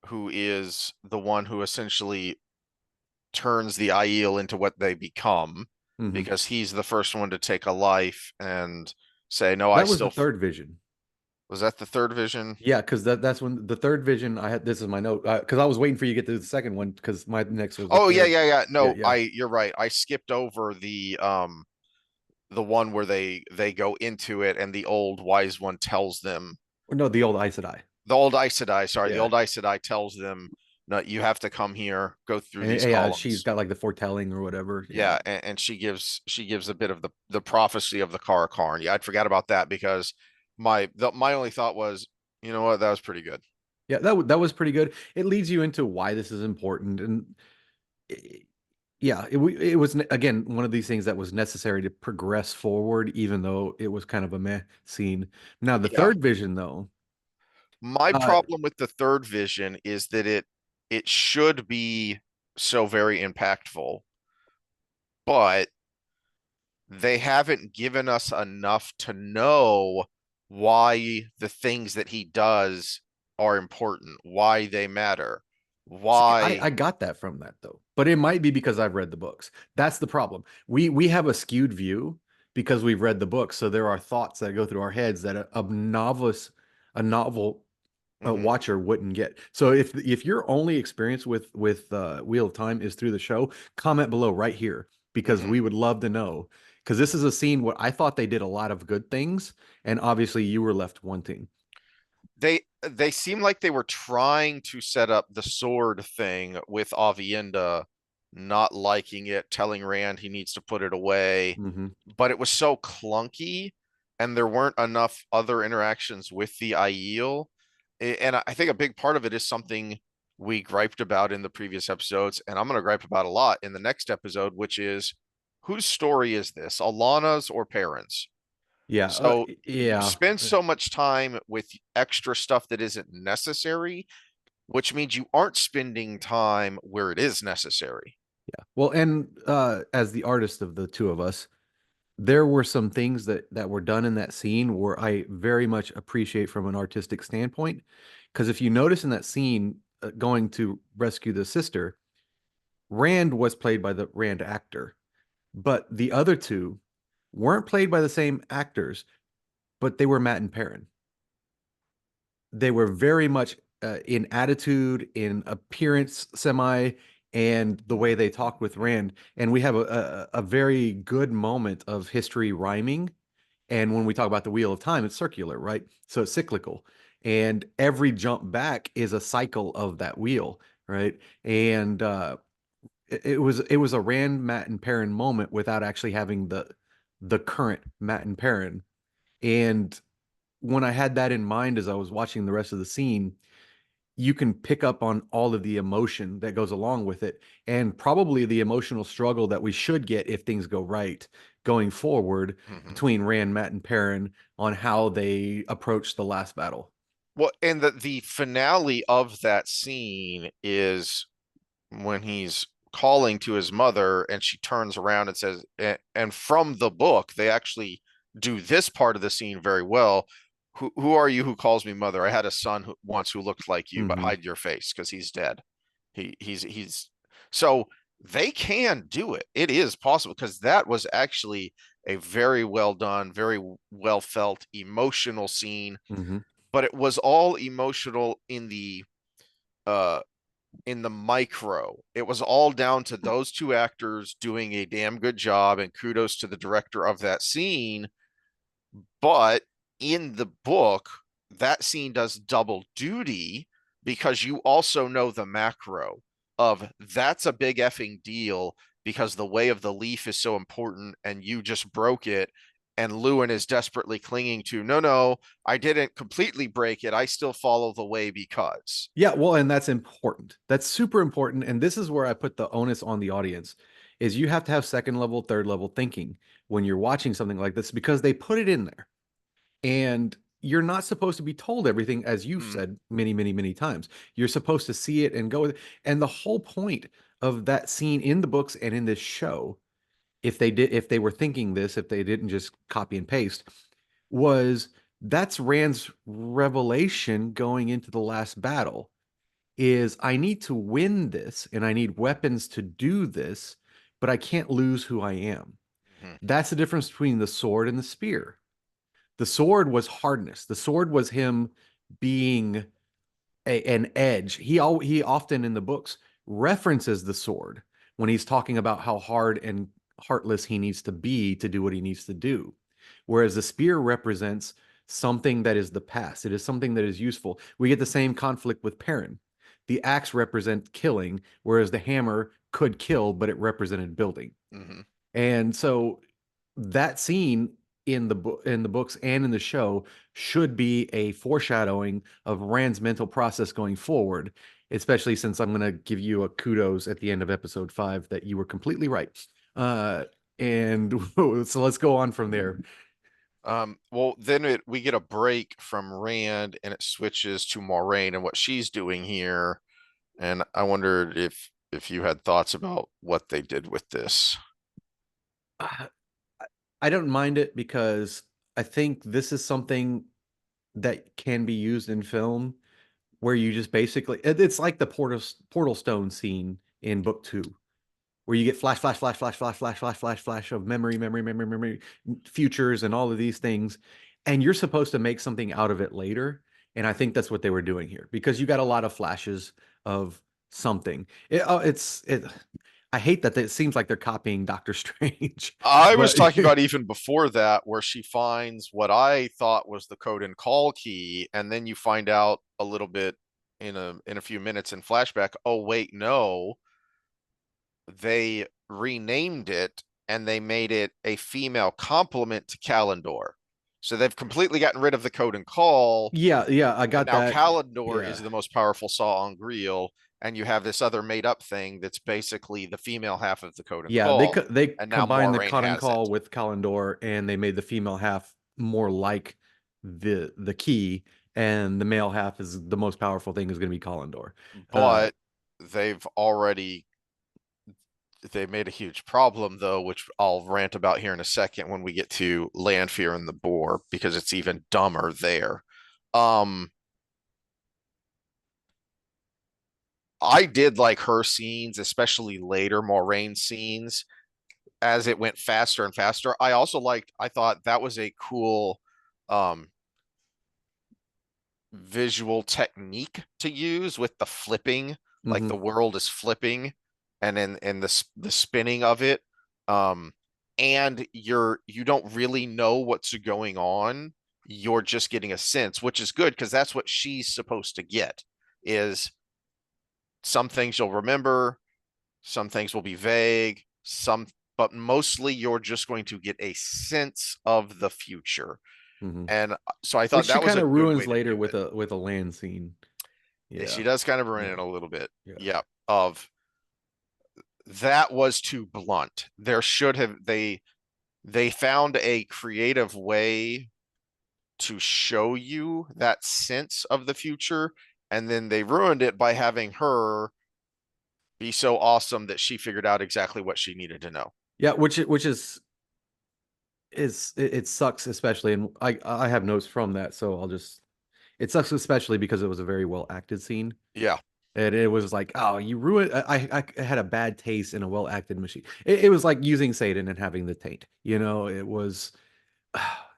who is the one who essentially turns the Aiel into what they become, Hmm. because he's the first one to take a life and say, "No, I That was the still." third vision. Was that the third vision? Yeah, because that's when the third vision I had. This is my note because I was waiting for you to get to the second one because my next was the Oh yeah, third. yeah, yeah. Yeah, No, yeah. you're right. I skipped over the one where they go into it and the old wise one tells them, No, the old Aes Sedai. the old Aes Sedai, sorry, the Yeah. old Aes Sedai tells them, no, you have to come here, go through And these yeah, she's columns. got like the foretelling or whatever. Yeah. Yeah, and she gives a bit of the prophecy of the Karakarn. Yeah, I'd forgot about that because my only thought was, you know what, that was pretty good. Yeah, that was pretty good. It leads you into why this is important, and it, yeah, it was again one of these things that was necessary to progress forward, even though it was kind of a meh scene. Now the Yeah. third vision, though, My uh, problem with the third vision is that it should be so very impactful, but they haven't given us enough to know why the things that he does are important, why they matter, see, why. I got that from that though, but it might be because I've read the books. That's the problem. We have a skewed view because we've read the books, so there are thoughts that go through our heads that a novel Mhm, watcher wouldn't get. So if your only experience with Wheel of Time is through the show, comment below right here because mhm. we would love to know. Because this is a scene where I thought they did a lot of good things, and obviously you were left wanting. They seem like they were trying to set up the sword thing with Avienda not liking it, telling Rand he needs to put it away, Hmm. but it was so clunky and there weren't enough other interactions with the Aiel. And I think a big part of it is something we griped about in the previous episodes, and I'm going to gripe about a lot in the next episode, which is whose story is this, Alana's or Perrin's? Yeah, So you yeah, spend so much time with extra stuff that isn't necessary, which means you aren't spending time where it is necessary. yeah. Well, and as the artist of the two of us, there were some things that were done in that scene where I very much appreciate from an artistic standpoint. Because if you notice in that scene, going to rescue the sister, Rand was played by the Rand actor, but the other two weren't played by the same actors, but they were Matt and Perrin. They were very much in attitude, in appearance, semi, and the way they talked with Rand. And we have a very good moment of history rhyming. And when we talk about the Wheel of Time, it's circular, right? So it's cyclical. And every jump back is a cycle of that wheel, right? And it was a Rand, Matt, and Perrin moment without actually having the current Matt and Perrin. And when I had that in mind as I was watching the rest of the scene, you can pick up on all of the emotion that goes along with it, and probably the emotional struggle that we should get if things go right going forward Mhm. between Rand, Matt, and Perrin on how they approach the last battle. Well, and the finale of that scene is when he's calling to his mother and she turns around and says, and from the book, they actually do this part of the scene very well. Who are you who calls me mother? I had a son once who looked like you, but Hmm. hide your face because he's dead. He's so they can do it. It is possible because that was actually a very well done, very well felt, emotional scene. Hmm. but it was all emotional uh in the micro. It was all down to those two actors doing a damn good job, and kudos to the director of that scene. But in the book, that scene does double duty because you also know the macro of that's a big effing deal because the way of the leaf is so important and you just broke it. And Lewin is desperately clinging to, no, no, I didn't completely break it. I still follow the way because. Yeah, well, and that's important. That's super important. And this is where I put the onus on the audience is you have to have second level, third level thinking when you're watching something like this because they put it in there. And you're not supposed to be told everything, as you've Mm, said many, many, many times. You're supposed to see it and go with it. And the whole point of that scene in the books and in this show, if they were thinking this, if they didn't just copy and paste, was that's Rand's revelation going into the last battle is I need to win this and I need weapons to do this, but I can't lose who I am. mhm, That's the difference between the sword and the spear. The sword was hardness. The sword was him being an edge. He often in the books references the sword when he's talking about how hard and heartless he needs to be to do what he needs to do. Whereas the spear represents something that is the past. It is something that is useful. We get the same conflict with Perrin. The axe represent killing, whereas the hammer could kill, but it represented building. mhm. And so that scene in the books and in the show should be a foreshadowing of Rand's mental process going forward, especially since I'm going to give you a kudos at the end of episode 5 that you were completely right. And so let's go on from there. Well, then we get a break from Rand and it switches to Moraine and what she's doing here. And I wondered if you had thoughts about what they did with this. Uh, I don't mind it because I think this is something that can be used in film where you just basically it's like the portal stone scene in book 2 where you get flash, flash, flash, flash, flash, flash, flash, flash, flash of memory, memory, memory, memory, futures, and all of these things. And you're supposed to make something out of it later. And I think that's what they were doing here because you got a lot of flashes of something. I hate that it seems like they're copying Doctor Strange, I was but talking about even before that, where she finds what I thought was the code and call key, and then you find out a little bit in a few minutes in flashback. Oh wait, no, they renamed it and they made it a female complement to Kalendor. So they've completely gotten rid of the code and call, yeah, yeah, I and got now that. Kalendor is Yeah. the most powerful saw on Greel, and you have this other made up thing that's basically the female half of the code and Yeah, they call, co they and now combined the Moraine Cotton has Call it. with Kalendor, and they made the female half more like the key, and the male half is the most powerful thing is going to be Kalendor. Uh, But they've already they made a huge problem though, which I'll rant about here in a second when we get to Lanfear and the Boar, because it's even dumber there. Um, I did like her scenes, especially later Moraine scenes, as it went faster and faster. I thought that was a cool um visual technique to use with the flipping, like mhm. the world is flipping, and then the spinning of it. Um, and you don't really know what's going on. You're just getting a sense, which is good because that's what she's supposed to get. Is some things you'll remember, some things will be vague, but mostly you're just going to get a sense of the future. Mhm. And so I Which thought she that was kind a of good way ruins to later do it. with a land scene. Yeah, Yeah, she does kind of ruin yeah, it a little bit. yeah. Yeah, of that was too blunt. There should have they found a creative way to show you that sense of the future, and then they ruined it by having her be so awesome that she figured out exactly what she needed to know. Yeah, which is it sucks especially, and I have notes from that, so I'll just it sucks especially because it was a very well acted scene. Yeah. And it was like, oh, you ruined. I had a bad taste in a well acted machine. It was like using Satan and having the taint. You know, it was,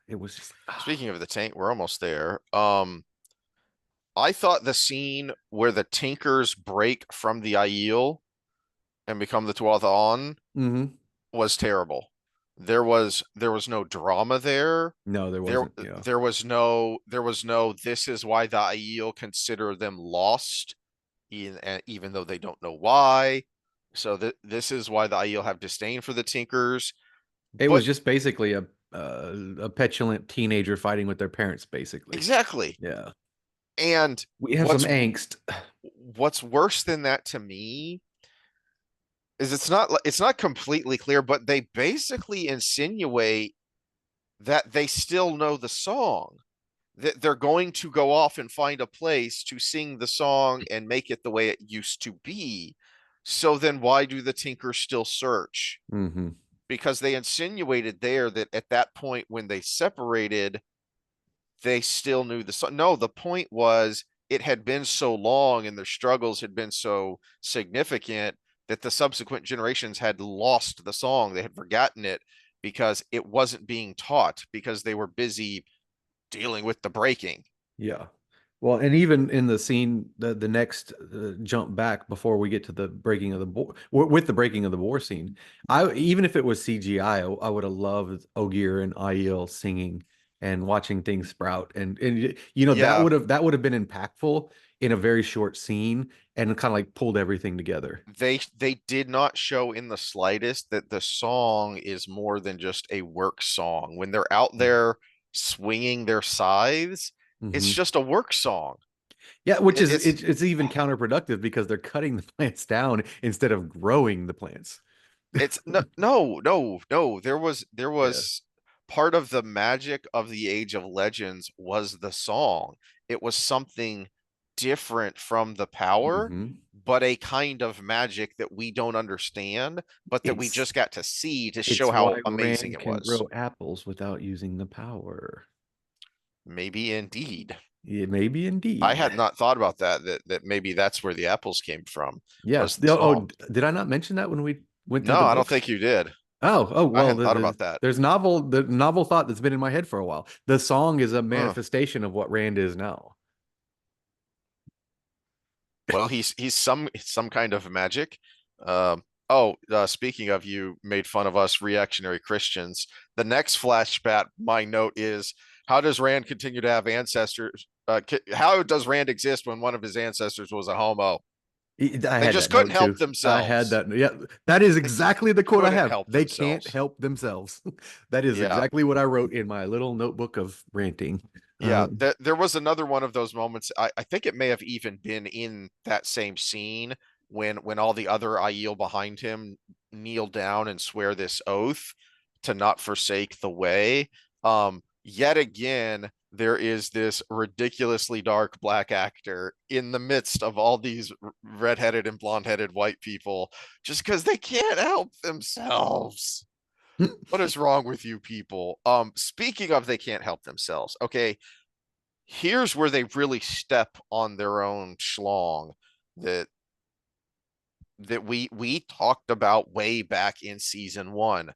it was just, Speaking of the tank, we're almost there. I thought the scene where the Tinkers break from the Aiel and become the Tuatha Hmm. was terrible. There was no drama there. No, there There wasn't. Yeah. there was no this is why the Aiel consider them lost, even though they don't know why. So this is why the Aiel have disdain for the Tinkers. It was But just basically a petulant teenager fighting with their parents, basically. exactly. Yeah. And We have some angst. what's worse than that to me is it's not completely clear, but they basically insinuate that they still know the song. That they're going to go off and find a place to sing the song and make it the way it used to be. So then why do the Tinkers still search? Hmm. Because they insinuated there that at that point when they separated, they still knew the song. No, the point was it had been so long and their struggles had been so significant that the subsequent generations had lost the song. They had forgotten it because it wasn't being taught because they were busy dealing with the breaking. Yeah. Well, and even in the scene, the next jump back before we get to the breaking of the boar, with the breaking of the boar scene, I even if it was CGI, I would have loved Ogier and Aiel singing and watching things sprout, and you know Yeah, that would have been impactful in a very short scene and kind of like pulled everything together. they did not show in the slightest that the song is more than just a work song. When they're out there swinging their scythes, it's Hmm. just a work song. Yeah, which It, is it's it's even counterproductive because they're cutting the plants down instead of growing the plants. it's no. There Yeah. was part of the magic of the Age of Legends was the song. It was something different from the power, Hmm. but a kind of magic that we don't understand, but that we It's just got to see to show It's how why amazing Rand it can was. grow apples without using the power. Maybe indeed. It may be I indeed. had not thought about that maybe that's where the apples came from, Yeah. was the song. Did I not mention that when we went through No, the I don't book? think you did. I Well, hadn't thought about that. there's the novel thought that's been in my head for a while. The song is a Huh. manifestation of what Rand is now. Well, he's some kind of magic. Speaking of, you made fun of us reactionary Christians. The next flashback, my note is, how does Rand continue to have ancestors? How does Rand exist when one of his ancestors was a homo? I They had just that couldn't note help too. I had themselves. that. Yeah, that is They exactly the quote I couldn't have. help They can't themselves. help themselves. That is Yeah. exactly what I wrote in my little notebook of ranting. Yeah, Uh, there was another one of those moments. I think it may have even been in that same scene when all the other Aiel behind him kneel down and swear this oath to not forsake the way. Yet again, there is this ridiculously dark black actor in the midst of all these redheaded and blonde-headed white people just because they can't help themselves. What is wrong with you people? Speaking of they can't help themselves. Okay, here's where they really step on their own schlong that we talked about way back in season one.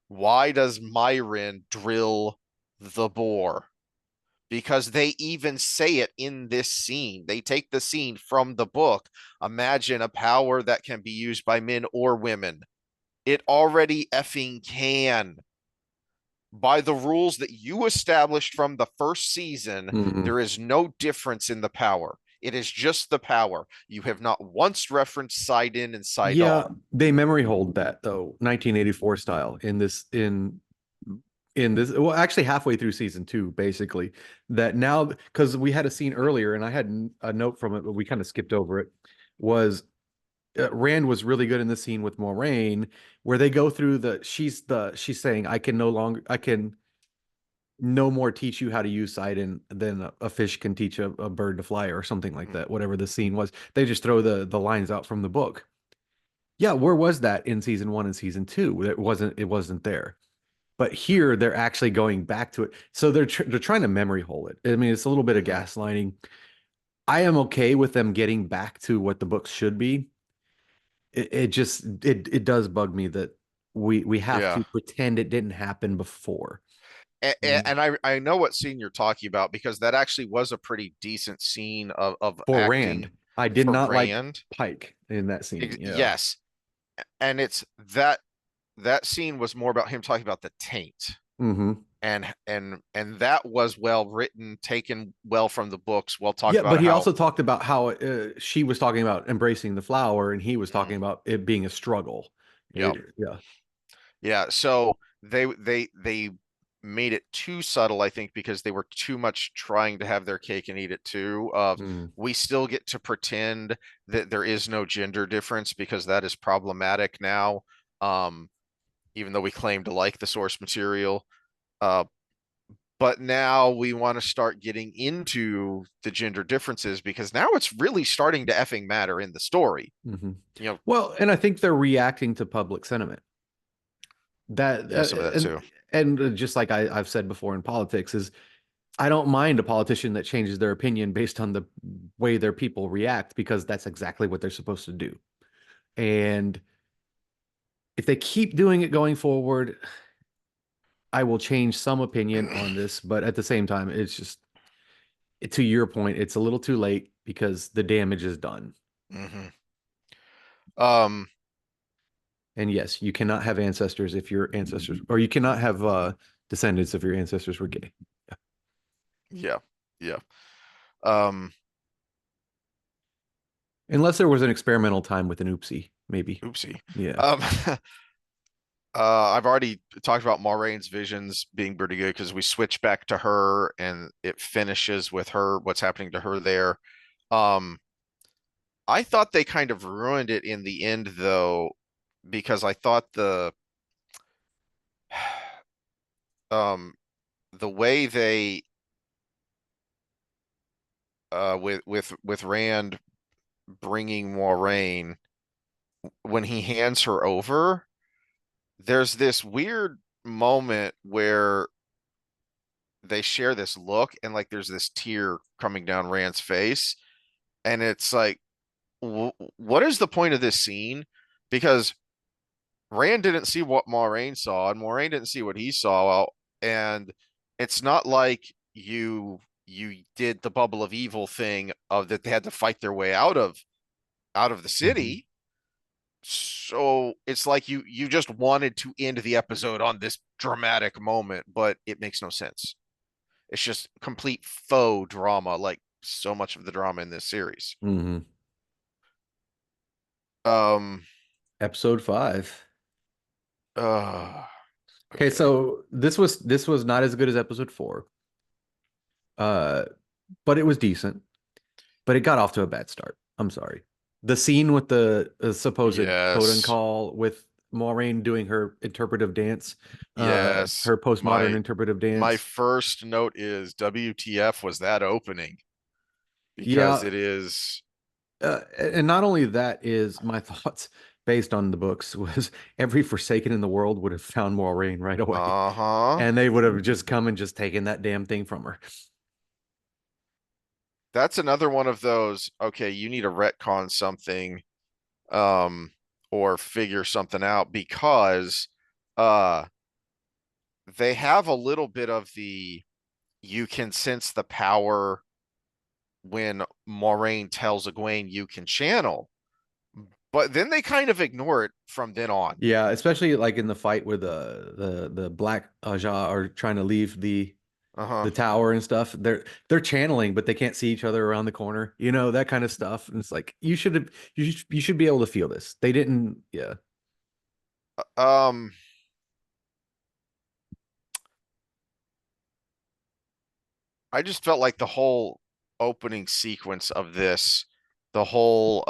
Why does Myron drill the boar? Because they even say it in this scene. They take the scene from the book. Imagine a power that can be used by men or women. It already effing can. By the rules that you established from the first season, mhm. there is no difference in the power. It is just the power. You have not once referenced side in and side Yeah, on. they memory hold that though, 1984 style in this well actually halfway through season 2 basically that now because we had a scene earlier and I had a note from it but we kind of skipped over it was Rand was really good in the scene with Moraine where they go through she's saying I can no more teach you how to use Sidon than a fish can teach a bird to fly or something like Mm, that whatever the scene was they just throw the lines out from the book. Yeah, where was that in season 1 and season 2? It wasn't there. But here they're actually going back to it. So they're trying to memory hole it. I mean, it's a little bit of mhm. gaslighting. I am okay with them getting back to what the books should be. It just it does bug me that we have Yeah. to pretend it didn't happen before. Mhm. And I know what scene you're talking about because that actually was a pretty decent scene of For Rand. acting I did for not like Rand. Pike in that scene. Yeah. Yes, and it's that scene was more about him talking about the taint, Hmm. and that was well written, taken well from the books, well talked Yeah, but about he how. also talked about how she was talking about embracing the flower, and he was talking Mhm, about it being a struggle. yep. Yeah. Yeah, so they made it too subtle, I think, because they were too much trying to have their cake and eat it too. Of Mm. we still get to pretend that there is no gender difference because that is problematic now. Um, even though we claim to like the source material. Uh, but now we want to start getting into the gender differences because now it's really starting to effing matter in the story. Hmm. You know, Well, and I think they're reacting to public sentiment. That yeah, some of that and too. just like I've said before in politics is I don't mind a politician that changes their opinion based on the way their people react because that's exactly what they're supposed to do. And if they keep doing it going forward, I will change some opinion on this, but at the same time, it's just to your point, it's a little too late because the damage is done. Hmm. Um, And yes, you cannot have ancestors if your ancestors, or you cannot have descendants if your ancestors were gay. yeah, yeah. Um, Unless there was an experimental time with an oopsie, maybe. Oopsie. Yeah. Um, I've already talked about Moraine's visions being pretty good because we switch back to her and it finishes with her, what's happening to her there. Um, I thought they kind of ruined it in the end though, because I thought um the way they with Rand bringing Moraine when he hands her over, there's this weird moment where they share this look and like there's this tear coming down Rand's face and it's like what is the point of this scene because Rand didn't see what Moraine saw and Moraine didn't see what he saw and it's not like you did the bubble of evil thing of that they had to fight their way out of the Mhm. city, so it's like you just wanted to end the episode on this dramatic moment but it makes no sense. It's just complete faux drama, like so much of the drama in this series. Mhm. Um, Episode 5. uh, Okay, okay. so this was not as good as episode 4. Uh, but it was decent. But it got off to a bad start. I'm sorry. The scene with the supposed totem Yes. call with Maureen doing her interpretive dance, Yes. her postmodern interpretive My dance. first note is WTF was that opening because Yeah, it is and not only that is my thoughts based on the books was every Forsaken in the world would have found Maureen right away, uh-huh. and they would have just come and just taken that damn thing from her. That's another one of those, okay, you need to retcon something um or figure something out because uh they have a little bit of the you can sense the power when Moraine tells Egwene you can channel, but then they kind of ignore it from then on. Yeah, especially like in the fight where the Black Aja are trying to leave Uh-huh. the tower and stuff. They're channeling, but they can't see each other around the corner. You know, that kind of stuff. And it's like you should be able to feel this. They didn't. Yeah. Um, I just felt like the whole opening sequence of this, the whole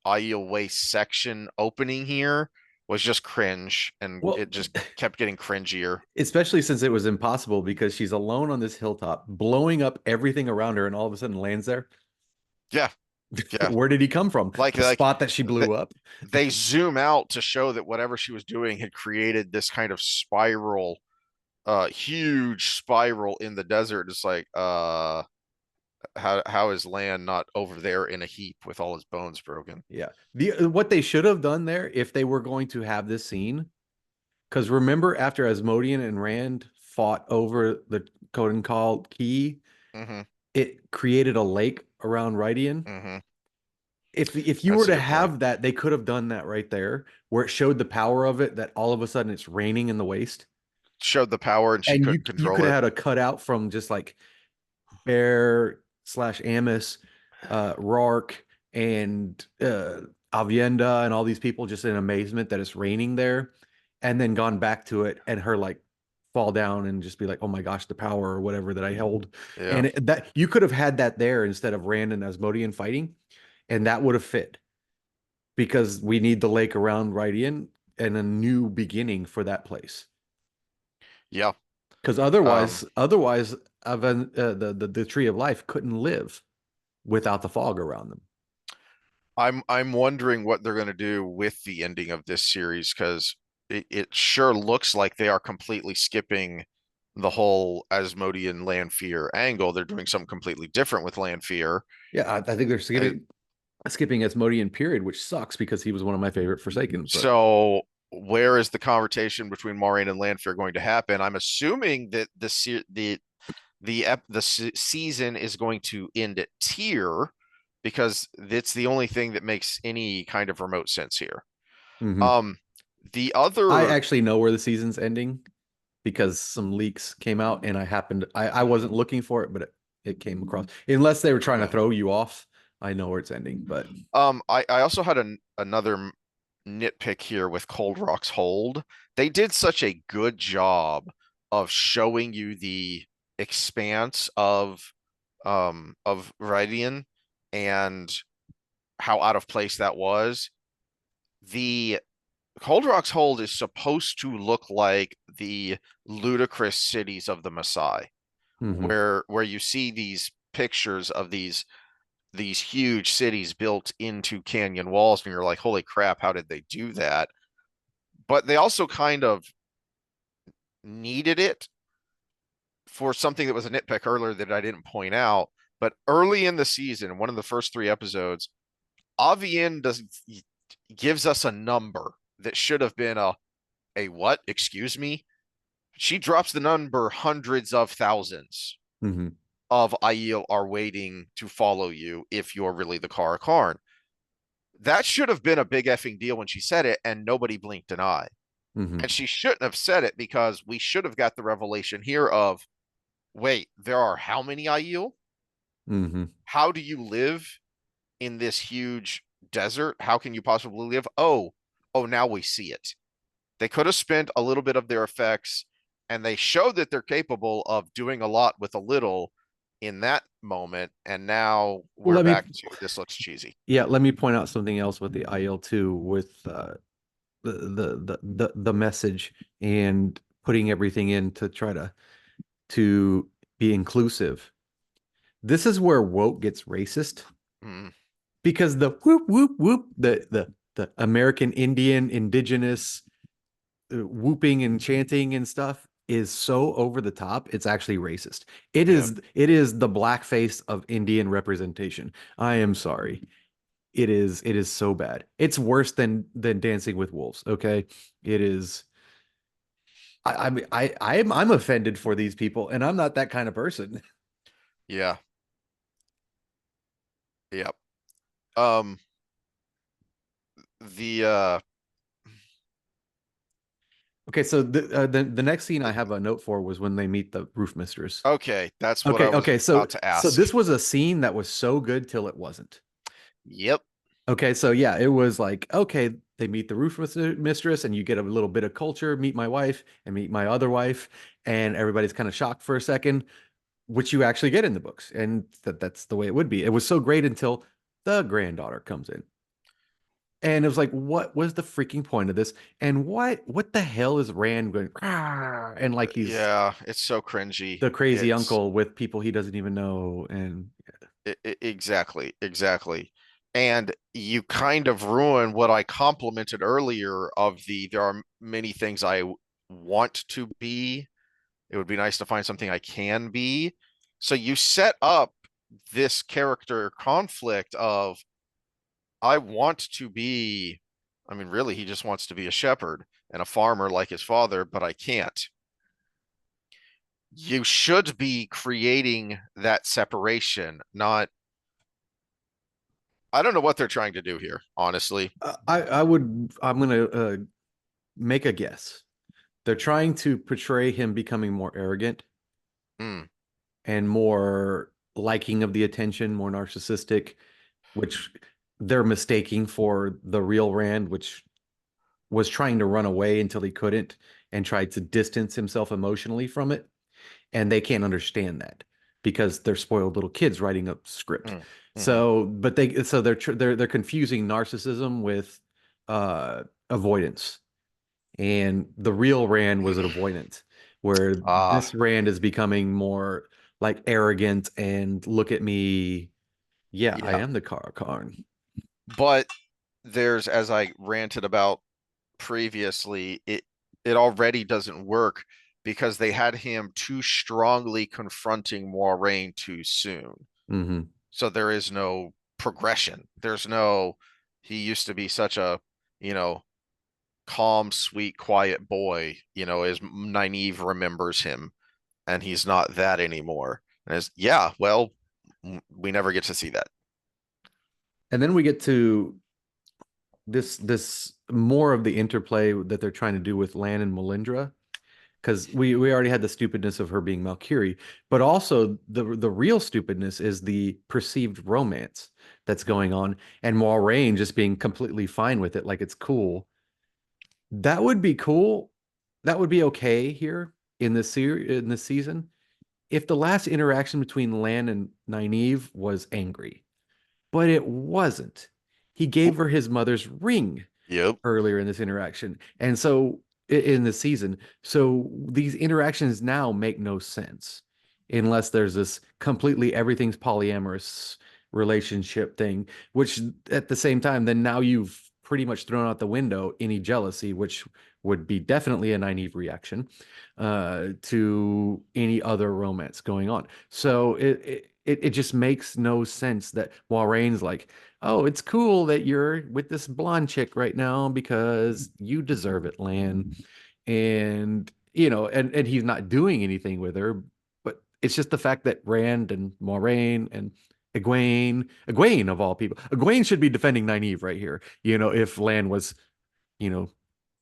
Aiel Waste section opening here was just cringe and Well, it just kept getting cringier. especially since it was impossible because she's alone on this hilltop, blowing up everything around her, and all of a sudden lands there. Yeah, yeah. Where did he come from? The Like spot that she th blew up. they zoom out to show that whatever she was doing had created this kind of spiral, huge spiral in the desert. It's like, how is land not over there in a heap with all his bones broken? Yeah. The what they should have done there if they were going to have this scene, because remember after Asmodean and Rand fought over the Coden Call key, Mm-hmm. it created a lake around Rydian. Mm-hmm. If you were That's a to good point. have that, they could have done that right there, where it showed the power of it, that all of a sudden it's raining in the waste. Showed the power and she And couldn't you control could have it. had a cutout from just like Bear slash Amos, Rourke, and Avienda, and all these people just in amazement that it's raining there, and then gone back to it, and her like fall down and just be like, "Oh my gosh, the power or whatever that I held," Yeah. and that you could have had that there instead of Rand and Asmodean fighting, and that would have fit because we need the lake around Rydian and a new beginning for that place. Yeah. Because Um, otherwise, the tree of life couldn't live without the fog around them. I'm wondering what they're going to do with the ending of this series because it sure looks like they are completely skipping the whole Asmodean Lanfear angle. They're doing something completely different with Lanfear. Yeah, I think they're Uh, skipping Asmodean period, which sucks because he was one of my favorite Forsakens. But so where is the conversation between Moraine and Lanfear going to happen? I'm assuming that the season is going to end at Tyr because it's the only thing that makes any kind of remote sense here. mhm. Um, the I other, actually know where the season's ending because some leaks came out, and I wasn't looking for it, but it came across. Unless they were trying to okay. throw you off, I know where it's ending. But I also had another nitpick here with Cold Rock's Hold. They did such a good job of showing you the expanse of Viridian and how out of place that was. The Cold Rock's Hold is supposed to look like the ludicrous cities of the Maasai, mhm, where you see these pictures of these huge cities built into canyon walls, and you're like, holy crap, how did they do that? But they also kind of needed it for something that was a nitpick earlier that I didn't point out. But early in the season, one of the first three episodes, Avien does gives us a number that should have been a what? Excuse me. She drops the number hundreds of thousands mhm, of Aiel are waiting to follow you if you're really the Kara Karn. That should have been a big effing deal when she said it, and nobody blinked an eye. mhm, And she shouldn't have said it because we should have got the revelation here of wait, there are how many Aiel? mhm, How do you live in this huge desert? How can you possibly live? Oh, now we see it. They could have spent a little bit of their effects and they showed that they're capable of doing a lot with a little in that moment. And now Well, we're back to this looks cheesy. let me point out something else with the IL-2 with the message and putting everything in to try to be inclusive. This is where woke gets racist Mm, because the whoop whoop whoop the American Indian indigenous whooping and chanting and stuff is so over the top. It's actually racist. yeah. It is the blackface of Indian representation. I am sorry. It is so bad. It's worse than Dancing with Wolves. Okay, it is. I'm offended for these people, and I'm not that kind of person. Yeah. Yeah. Um, the Okay, so the next scene I have a note for was when they meet the roof mistress. okay, that's what I Okay, was okay, about to so ask. this was a scene that was so good till it wasn't. Yep. Okay, so yeah, it was like, okay, they meet the roof mistress, and you get a little bit of culture, meet my wife and meet my other wife, and everybody's kind of shocked for a second, which you actually get in the books, and that's the way it would be. It was so great until the granddaughter comes in. And it was like, what was the freaking point of this? And what the hell is Rand going, "Rah," and like he's Yeah, it's so cringy. the crazy It's uncle with people he doesn't even know. And exactly, exactly. And you kind of ruin what I complimented earlier of there are many things I want to be. It would be nice to find something I can be. So you set up this character conflict of I want to be, I mean, really, he just wants to be a shepherd and a farmer like his father, but I can't. you should be creating that separation, not I don't know what they're trying to do here, honestly. I'm gonna make a guess. They're trying to portray him becoming more arrogant Mm, and more liking of the attention, more narcissistic, which they're mistaking for the real Rand, which was trying to run away until he couldn't and tried to distance himself emotionally from it. And they can't understand that because they're spoiled little kids writing a script. mm, mhm. So, but they're confusing narcissism with avoidance, and the real Rand was an avoidant, where Ah, this Rand is becoming more like arrogant and look at me. Yeah, I yeah. am the Karn. But there's, as I ranted about previously, it already doesn't work because they had him too strongly confronting Moiraine too soon. Mm-hmm. So there is no progression. There's no, he used to be such a, you know, calm, sweet, quiet boy, as Nynaeve remembers him, and he's not that anymore. And it's, yeah, well, we never get to see that. And then we get to this more of the interplay that they're trying to do with Lan and Melindra, because we already had the stupidness of her being Valkyrie, but also the real stupidness is the perceived romance that's going on, and Moiraine just being completely fine with it, like it's cool. That would be cool. That would be okay here in this series in this season if the last interaction between Lan and Nynaeve was angry, but it wasn't. He gave her his mother's ring Yep. earlier in this interaction. And so in the season, so these interactions now make no sense unless there's this completely everything's polyamorous relationship thing, which at the same time, then now you've pretty much thrown out the window any jealousy, which would be definitely a naive reaction to any other romance going on. So it just makes no sense that Moiraine's like, oh, it's cool that you're with this blonde chick right now because you deserve it, Lan. And and he's not doing anything with her, but it's just the fact that Rand and Moiraine and Egwene of all people, Egwene should be defending Nynaeve right here. If Lan was, you know,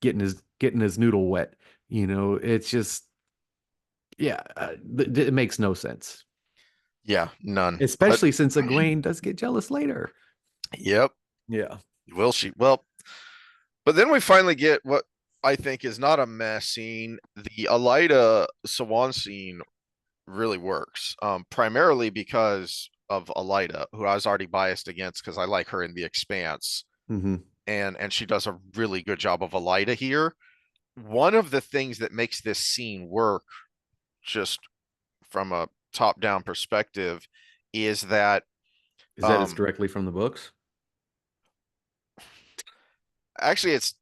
getting his noodle wet, it's just yeah, it makes no sense, Yeah, none. But especially since Egwene does get jealous later. yep, Yeah. will she? Well, but then we finally get what I think is not a mess scene. The Elida Swan scene really works, primarily because of Elida, who I was already biased against because I like her in The Expanse, Hmm. and she does a really good job of Elida here. One of the things that makes this scene work, just from a top-down perspective, is that Is that it's um, directly from the books? actually it's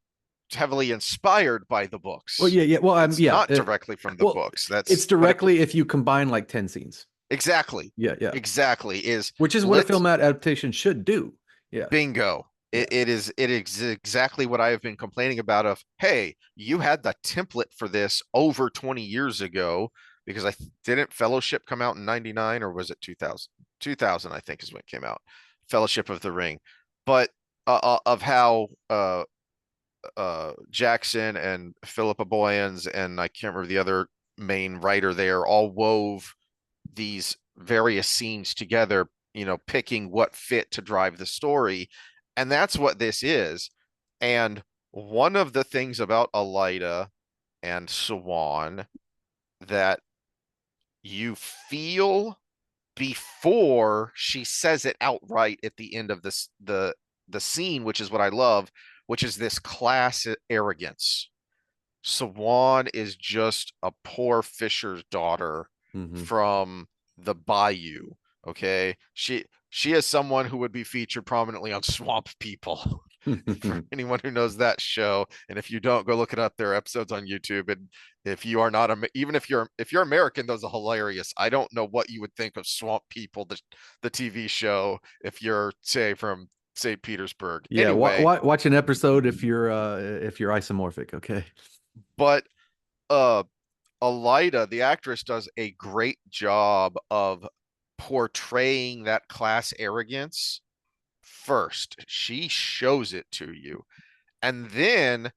heavily inspired by the Well, books. yeah, yeah. Well, It's yeah. not directly from the Well, books. it's But directly if you combine like 10 scenes. exactly, Yeah, yeah. exactly is Which is what a let's film adaptation should do. Yeah, bingo. yeah. It is exactly what I have been complaining about of, hey, you had the template for this over 20 years ago because didn't Fellowship come out in 99 or was it 2000? 2000 I think is when it came out. Fellowship of the Ring. But of how Jackson and Philippa Boyens and I can't remember the other main writer there all wove these various scenes together, picking what fit to drive the story. And that's what this is. And one of the things about Elida and Swan that you feel before she says it outright at the end of the scene, which is what I love, which is this class arrogance. Swan is just a poor fisher's daughter Hmm. from the bayou. Okay. She is someone who would be featured prominently on Swamp People. For anyone who knows that show, and if you don't, go look it up. There are episodes on YouTube, and if you are not, even if you're American, those are hilarious. I don't know what you would think of Swamp People, the TV show, if you're say from St. Petersburg. Yeah, Anyway, watch an episode if you're isomorphic, okay? but uh Alida, the actress, does a great job of portraying that class arrogance first. She shows it to you. And then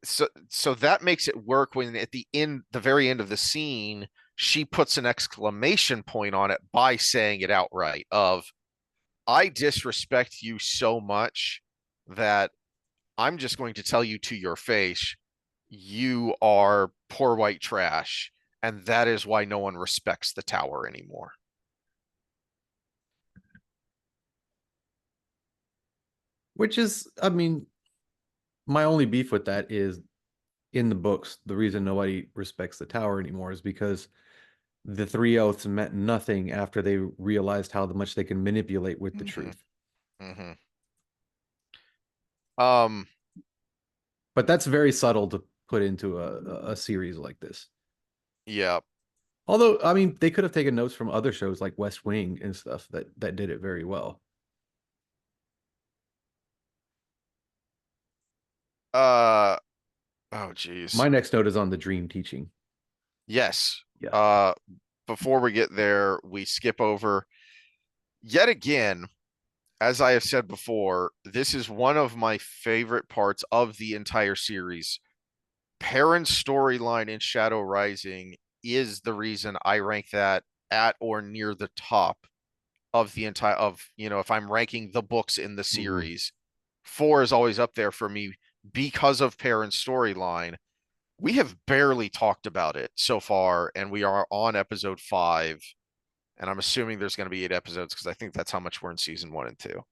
so that makes it work when at the very end of the scene, she puts an exclamation point on it by saying it outright of, I disrespect you so much that I'm just going to tell you to your face, you are poor white trash. And that is why no one respects the tower anymore. Which is, I mean, my only beef with that is in the books, the reason nobody respects the tower anymore is because the three oaths meant nothing after they realized how much they can manipulate with the Mm-hmm. truth. Mm-hmm. Um, But that's very subtle to put into a series like this. yeah. Although, I mean, they could have taken notes from other shows like West Wing and stuff that did it very well. Uh, oh geez. My next note is on the dream teaching. Yes. Yeah. Uh, before we get there, we skip over yet again, as I have said before, this is one of my favorite parts of the entire series. Perrin's storyline in Shadow Rising is the reason I rank that at or near the top of the entire of, if I'm ranking the books in the Mhm. series, four is always up there for me because of Perrin's storyline. We have barely talked about it so far, and we are on episode 5, and I'm assuming there's going to be 8 episodes because I think that's how much we're in season 1 and 2.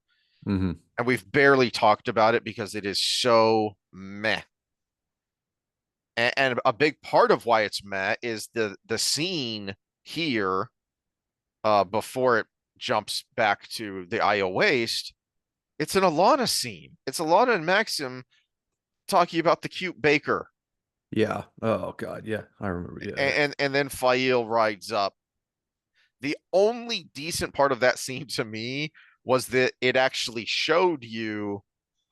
Mhm. And we've barely talked about it because it is so meh. And a big part of why it's meh is the scene here, before it jumps back to the Io Waste. It's an Alana scene. It's Alana and Maxim talking about the cute baker, Yeah. Oh God. Yeah. I remember. Yeah. and then Fail rides up. The only decent part of that scene to me was that it actually showed you,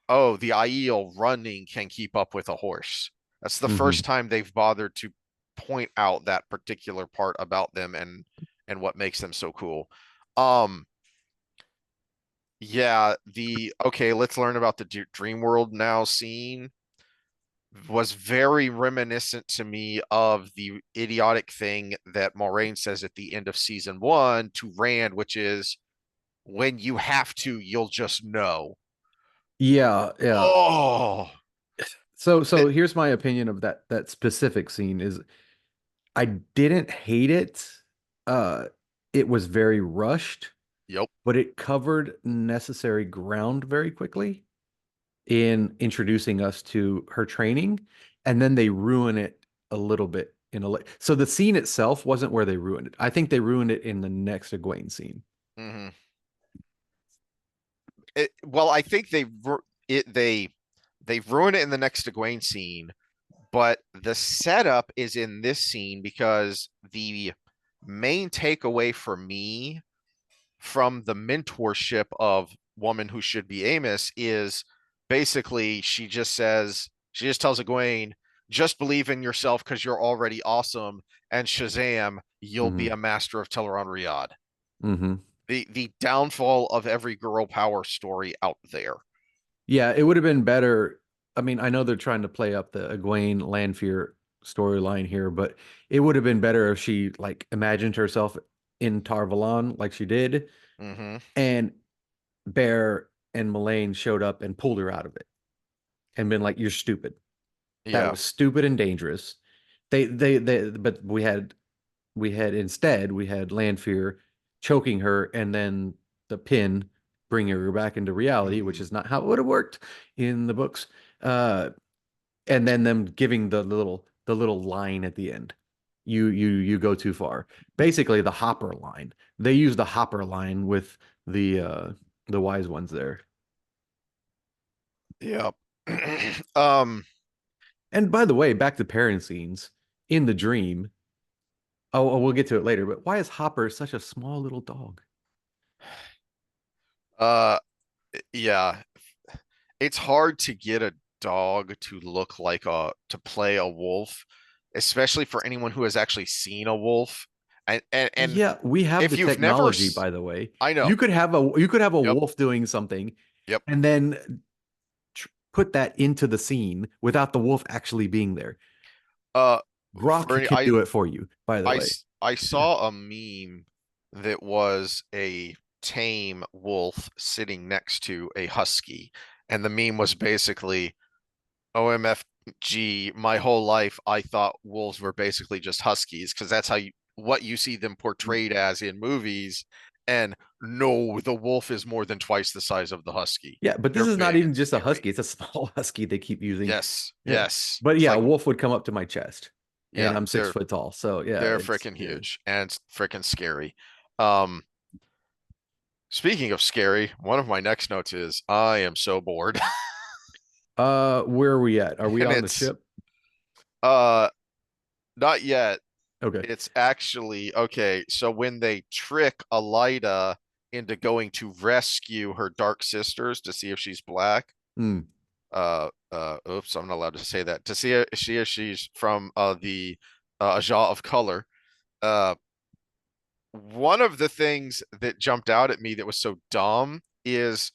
oh, the Aiel running can keep up with a horse. That's the Hmm. first time they've bothered to point out that particular part about them and what makes them so cool. Um, yeah, the okay, let's learn about the dream world now scene was very reminiscent to me of the idiotic thing that Moraine says at the end of season 1 to Rand, which is, when you have to, you'll just know. Yeah. Yeah. Oh, So here's my opinion of that specific scene is I didn't hate it. Uh, it was very rushed, yep. but it covered necessary ground very quickly in introducing us to her training, and then they ruin it a little bit so the scene itself wasn't where they ruined it. I think they ruined it in the next Egwene scene. Mm-hmm. Well, I think they ruin it in the next Egwene scene, but the setup is in this scene because the main takeaway for me from the mentorship of Woman Who Should Be Amos is basically she just tells Egwene, just believe in yourself because you're already awesome, and Shazam, you'll be Hmm. a master of Teleron Riyadh. Hmm. The downfall of every girl power story out there. Yeah, it would have been better. I mean, I know they're trying to play up the Egwene Lanfear storyline here, but it would have been better if she like imagined herself in Tarvalon like she did, Mm-hmm. and Bear and Mullane showed up and pulled her out of it and been like, "You're stupid. That Yeah. was stupid and dangerous." But we had Lanfear choking her and then the pin bringing her back into reality, which Mm-hmm. is not how it would have worked in the books. Uh, and then them giving the little line at the end. You go too far. Basically, the Hopper line. They use the Hopper line with the wise ones there. Yep. um. And by the way, back to parent scenes in the dream. We'll get to it later. But why is Hopper such a small little dog? Uh. Yeah. It's hard to get a dog to look like a to play a wolf especially for anyone who has actually seen a wolf. And Yeah, we have the if you've never, technology, by the way. I know. You could have a Yep. wolf doing something Yep. and then put that into the scene without the wolf actually being there. Uh, for Grok any, can do it for you, by the way. I saw a meme that was a tame wolf sitting next to a husky, and the meme was basically OMFG. My whole life, I thought wolves were basically just huskies because that's what you see them portrayed as in movies. And no, the wolf is more than twice the size of the husky. Yeah, but this They're is not big and even just a scary. husky. It's a small husky they keep using. Yes, Yeah. yes. But It's yeah, a like, wolf would come up to my chest and yeah, I'm 6 foot tall. So yeah, they're it's freaking yeah. huge and freaking scary. Um, Speaking of scary, one of my next notes is I am so bored. Where are we at? Are we And on the it's ship? uh not yet. Okay. It's actually okay. So when they trick Elida into going to rescue her dark sisters to see if she's black, Hmm. oops, I'm not allowed to say that. To see if she's from the Aja of color. Uh, one of the things that jumped out at me that was so dumb is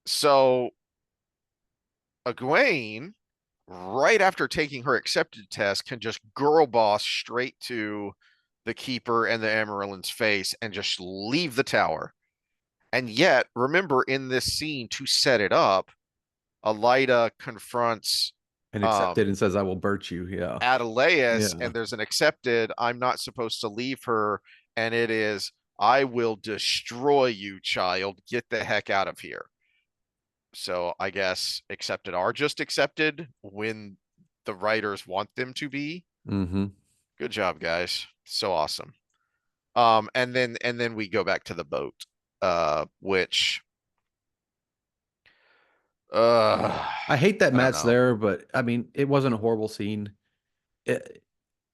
so Egwene, right after taking her accepted test, can just girl boss straight to the Keeper and the Amarillen's face and just leave the tower. And yet, remember in this scene to set it up, Elida confronts And accepted um and says, I will birch you. Yeah. Adelaus, Yeah. and there's an accepted, I'm not supposed to leave her, and it is, I will destroy you, child. Get the heck out of here. So I guess accepted are just accepted when the writers want them to be. Mm-hmm. Good job, guys. So awesome. And then we go back to the boat, which I hate that I don't Matt's know. there, but I mean, it wasn't a horrible scene.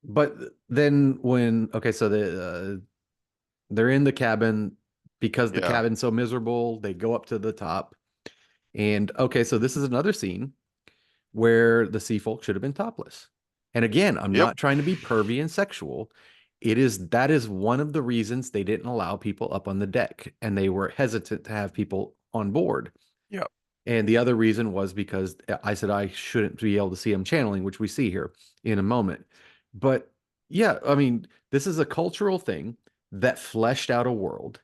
But then when okay, so they're in the cabin because the Yeah. cabin's so miserable, they go up to the top. And okay, so this is another scene where the sea folk should have been topless. And again, I'm Yep. not trying to be pervy and sexual. That is one of the reasons they didn't allow people up on the deck and they were hesitant to have people on board. Yep. And the other reason was because I said I shouldn't be able to see him channeling, which we see here in a moment. But yeah, I mean, this is a cultural thing that fleshed out a world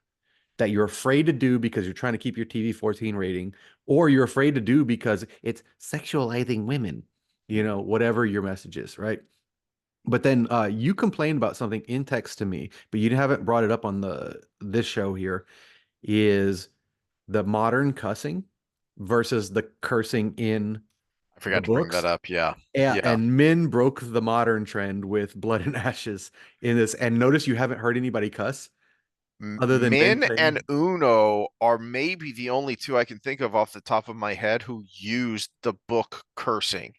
that you're afraid to do because you're trying to keep your TV 14 rating, or you're afraid to do because it's sexualizing women, whatever your message is, right? But then you complained about something in text to me, but you haven't brought it up on this show here, is the modern cussing versus the cursing in I the forgot to bring that books. up. Yeah. Yeah, Yeah. and men broke the modern trend with Blood and Ashes in this. And notice you haven't heard anybody cuss other than Ben Min and saying, Uno are maybe the only two I can think of off the top of my head who used the book cursing.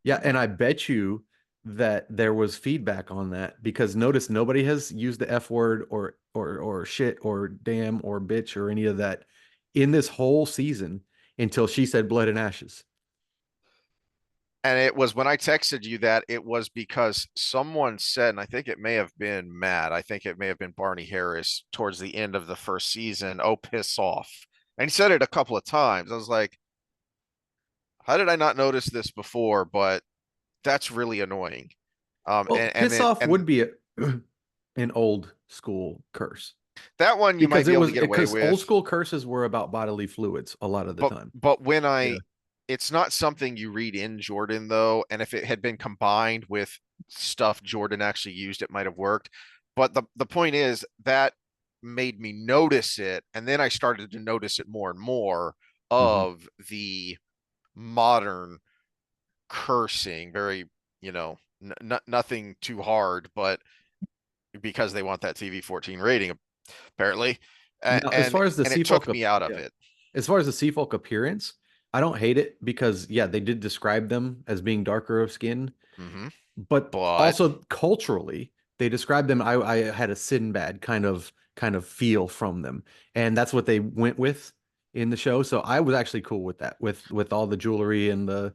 yeah, and I bet you that there was feedback on that because notice nobody has used the F word or shit or damn or bitch or any of that in this whole season until she said Blood and Ashes. And it was when I texted you that it was because someone said, and I think it may have been Matt, I think it may have been Barney Harris towards the end of the first season, oh, piss off. And he said it a couple of times. I was like, how did I not notice this before? But that's really annoying. Well, piss off And would be an old school curse that one you might because be it able to was get away because with. old school curses were about bodily fluids a lot of the time. But when Yeah. it's not something you read in Jordan though, and if it had been combined with stuff Jordan actually used, it might have worked. But the point is that made me notice it, and then I started to notice it more and more Hmm. of the modern cursing, very, nothing too hard, but because they want that TV 14 rating, apparently. Now, as far as the And it sea took folk, me out of yeah, it. as far as the sea folk appearance, I don't hate it because yeah, they did describe them as being darker of skin, Hmm. but But also culturally, they described them. I had a Sinbad kind of feel from them, and that's what they went with in the show. So I was actually cool with that, with all the jewelry and the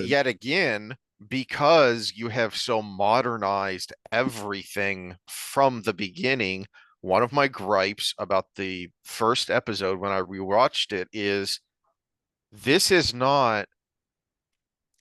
yet again, because you have so modernized everything from the beginning. One of my gripes about the first episode when I rewatched it is this is not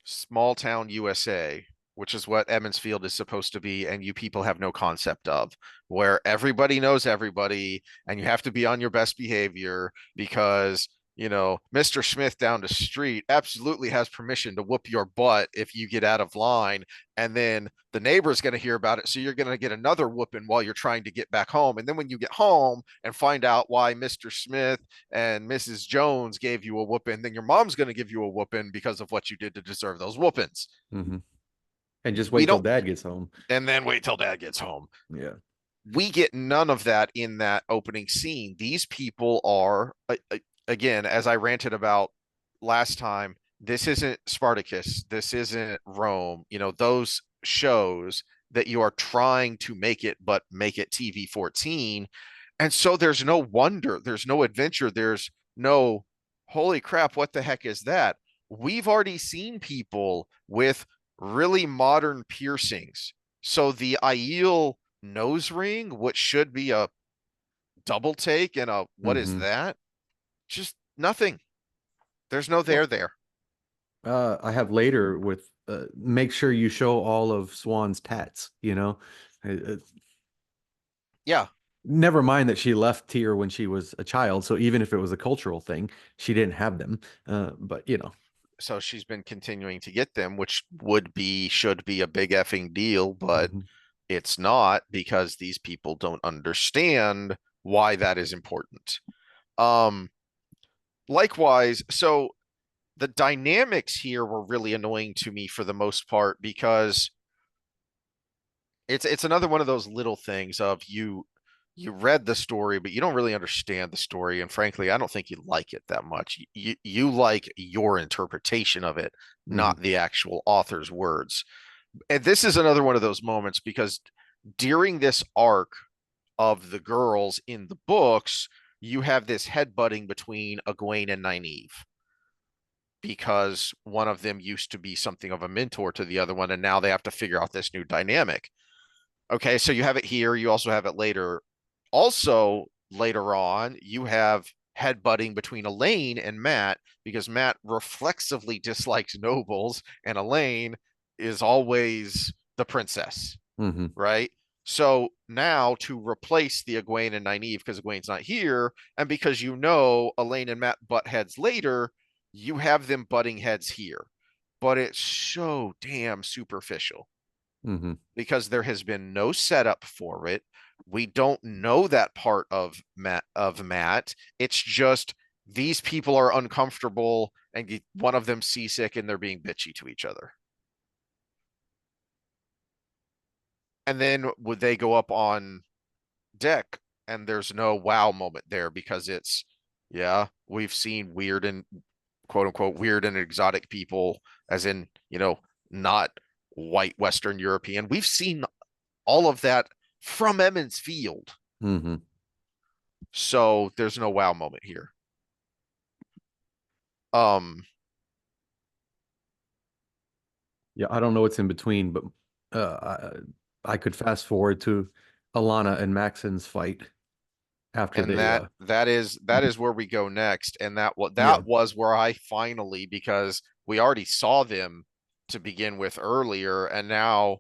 small town USA, which is what Emmons Field is supposed to be, and you people have no concept of, where everybody knows everybody, and you have to be on your best behavior because, Mr. Smith down the street absolutely has permission to whoop your butt if you get out of line, and then the neighbor's going to hear about it, so you're going to get another whooping while you're trying to get back home. And then when you get home and find out why Mr. Smith and Mrs. Jones gave you a whooping, then your mom's going to give you a whooping because of what you did to deserve those whoopings. Mm-hmm. And just We wait till don't, dad gets home. and then wait till dad gets home. Yeah. We get none of that in that opening scene. These people are, again, as I ranted about last time, this isn't Spartacus. This isn't Rome. Those shows that you are trying to make it, but make it TV 14. And so there's no wonder, there's no adventure, there's no, holy crap, what the heck is that? We've already seen people with really modern piercings. So the Aiel nose ring, which should be a double take and a what is Mm-hmm. that? Just nothing. There's no there Well, there. I have later with make sure you show all of Swan's tats, Yeah. Never mind that she left Tyr when she was a child, so even if it was a cultural thing, she didn't have them. But So she's been continuing to get them, which should be a big effing deal, but Mhm. it's not because these people don't understand why that is important. Um, Likewise, so the dynamics here were really annoying to me for the most part because it's another one of those little things of you read the story but you don't really understand the story, and frankly I don't think you like it that much. You like your interpretation of it, Mhm. not the actual author's words. And this is another one of those moments because during this arc of the girls in the books, you have this headbutting between Egwene and Nynaeve because one of them used to be something of a mentor to the other one, and now they have to figure out this new dynamic. Okay, so you have it here. You also have it later. Also, later on, you have headbutting between Elaine and Matt because Matt reflexively dislikes nobles, and Elaine is always the princess, Mhm. right? So now to replace the Egwene and Nynaeve because Egwene's not here, and because Elaine and Matt butt heads later, you have them butting heads here. But it's so damn superficial Mhm. because there has been no setup for it. We don't know that part of Matt. It's just these people are uncomfortable and one of them seasick and they're being bitchy to each other. And then would they go up on deck and there's no wow moment there because yeah, we've seen weird and quote unquote weird and exotic people, as in, not white Western European. We've seen all of that from Emmons Field. Mhm. So there's no wow moment here. Um, Yeah, I don't know what's in between, but I could fast forward to Alana and Maxon's fight after and they that is where we go next. And yeah. that was where I finally, because we already saw them to begin with earlier, and now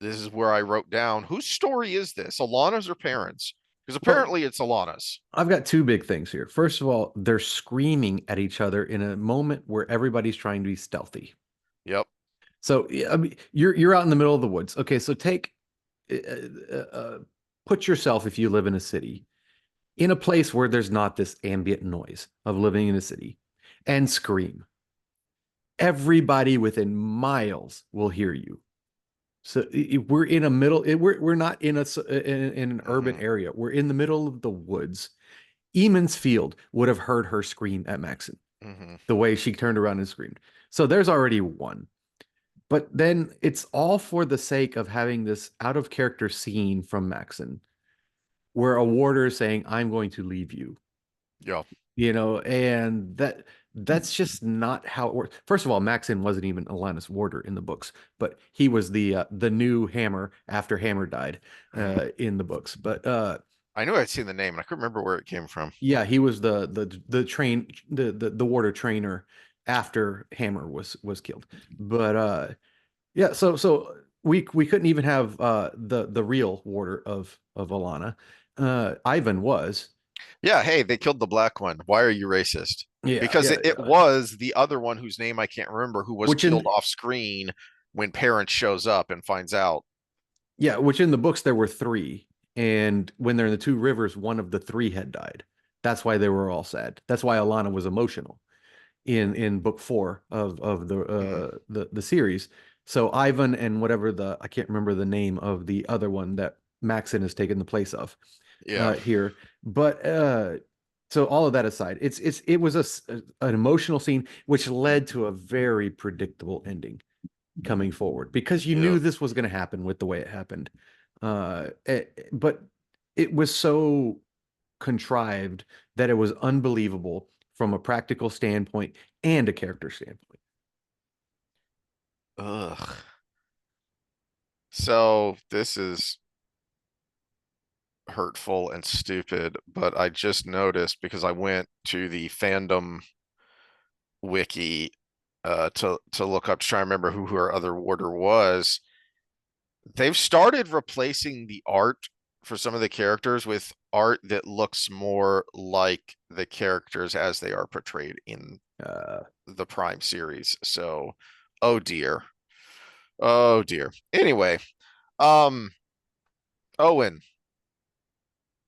this is where I wrote down whose story is this? Alana's or parents? Because Well, apparently it's Alana's. I've got two big things here. First of all, they're screaming at each other in a moment where everybody's trying to be stealthy. Yep. So yeah, I mean, you're out in the middle of the woods. Okay, so uh, uh, uh, put yourself, if you live in a city, in a place where there's not this ambient noise of living in a city, and scream. Everybody within miles will hear you. So we're in a middle. We're not in an urban Mm-hmm. area. We're in the middle of the woods. Eamon's Field would have heard her scream at Maxon Mm-hmm. the way she turned around and screamed. So there's already one. But then it's all for the sake of having this out of character scene from Maxon where a warder is saying, "I'm going to leave you." Yep. And that That's just not how it works. First of all, Maxon wasn't even Alanis Warder in the books, but he was the new Hammer after Hammer died in the books. But I knew I'd seen the name and I couldn't remember where it came from. yeah, he was the train the Warder trainer after Hammer was killed. But yeah, so we couldn't even have the real Warder of Alana. Ivan was. Yeah, hey, they killed the black one. Why are you racist? Yeah, Because yeah, it yeah. was the other one whose name I can't remember who was Which killed in off screen when Parents shows up and finds out. Yeah, which in the books there were three, and when they're in the two rivers, one of the three had died. That's why they were all sad. That's why Alana was emotional in book four of Mhm. the series. So Ivan and whatever the I can't remember the name of the other one that Maxon has taken the place of Yeah. here. But so all of that aside, it was an emotional scene which led to a very predictable ending coming forward because you Yeah. knew this was going to happen with the way it happened. But it was so contrived that it was unbelievable from a practical standpoint and a character standpoint. Ugh. So this is hurtful and stupid, but I just noticed because I went to the fandom wiki to look up to try and remember who her other warder was. They've started replacing the art for some of the characters with art that looks more like the characters as they are portrayed in Uh, the Prime series. So, oh dear. Oh dear. Anyway, um Owen.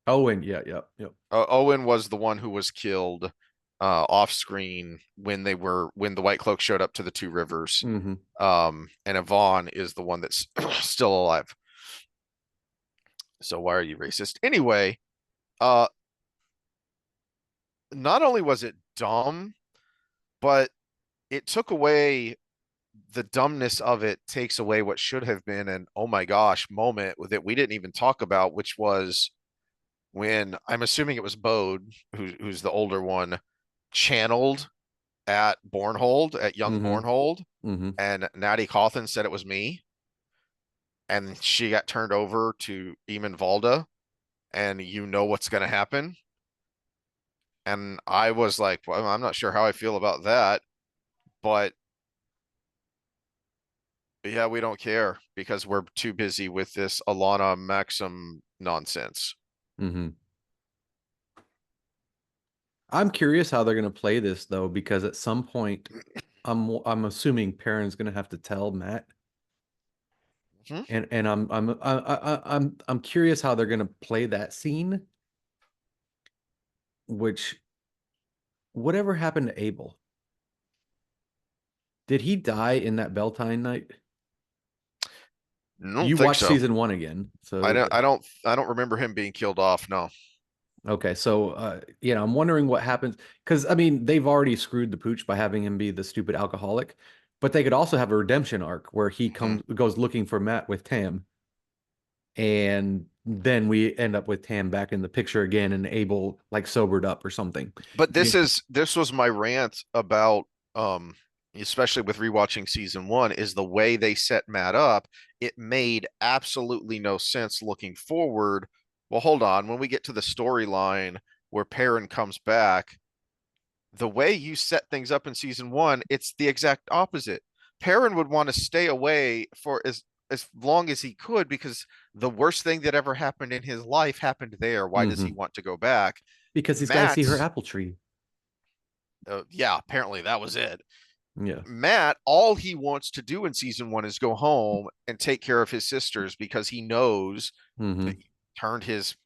Owen, yeah, yeah, yeah. Owen was the one who was killed off screen when the White Cloak showed up to the Two Rivers. Hmm. And Yvonne is the one that's still alive. So why are you racist? Anyway, uh not only was it dumb, but it took away the dumbness of it takes away what should have been an oh my gosh moment that we didn't even talk about, which was when I'm assuming it was Bode, who's the older one, channeled at Bornhold, at young Hmm. Bornhold, Hmm. and Natty Cawthon said it was me, and she got turned over to Eamon Valda, and you know what's going to happen. And I was like, well, I'm not sure how I feel about that, but yeah, we don't care because we're too busy with this Alana Maxim nonsense. Hmm. I'm curious how they're going to play this though, because at some point, I'm assuming Perrin's going to have to tell Matt, Hmm? and I'm curious how they're going to play that scene. Which whatever happened to Abel? Did he die in that Beltane night? I don't You think watched so. season one again, I so don't. I don't. I don't remember him being killed off. No. okay. So I'm wondering what happens because I mean they've already screwed the pooch by having him be the stupid alcoholic, but they could also have a redemption arc where he Hmm. comes goes looking for Matt with Tam, and then we end up with Tam back in the picture again and Abel like sobered up or something. But Yeah. this was my rant about especially with rewatching season one is the way they set Matt up. It made absolutely no sense looking forward. Well, hold on. When we get to the storyline where Perrin comes back, the way you set things up in season one, it's the exact opposite. Perrin would want to stay away for as long as he could because the worst thing that ever happened in his life happened there. Why does he Hmm. want to go back? Because he's got to see her Matt, apple tree. yeah, apparently that was it. Yeah. Matt, all he wants to do in season one is go home and take care of his sisters because he knows that Hmm. he turned his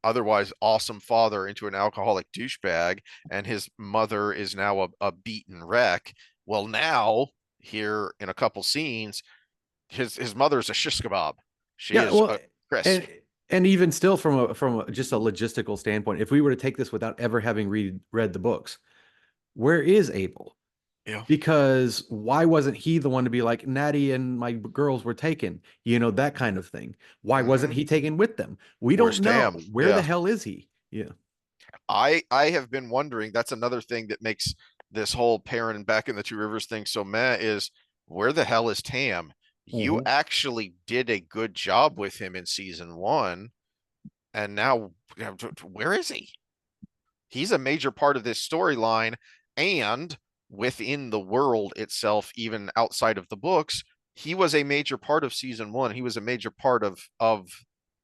otherwise awesome father into an alcoholic douchebag, and his mother is now a beaten wreck. Well, now here in a couple scenes, his mother's a shish kebab. She Yeah, is well, a crisp. and even still just a logistical standpoint, if we were to take this without ever having read the books, where is Abel? Yeah. Because why wasn't he the one to be like Natty and my girls were taken? That kind of thing. Why wasn't Mm-hmm. he taken with them? We Where's don't know. Tam? Where the Yeah. hell is he? Yeah. I have been wondering. That's another thing that makes this whole Perrin back in the Two Rivers thing so meh is where the hell is Tam? You Mhm. actually did a good job with him in season one, and now where is he? He's a major part of this storyline, and within the world itself, even outside of the books, he was a major part of season one. He was a major part of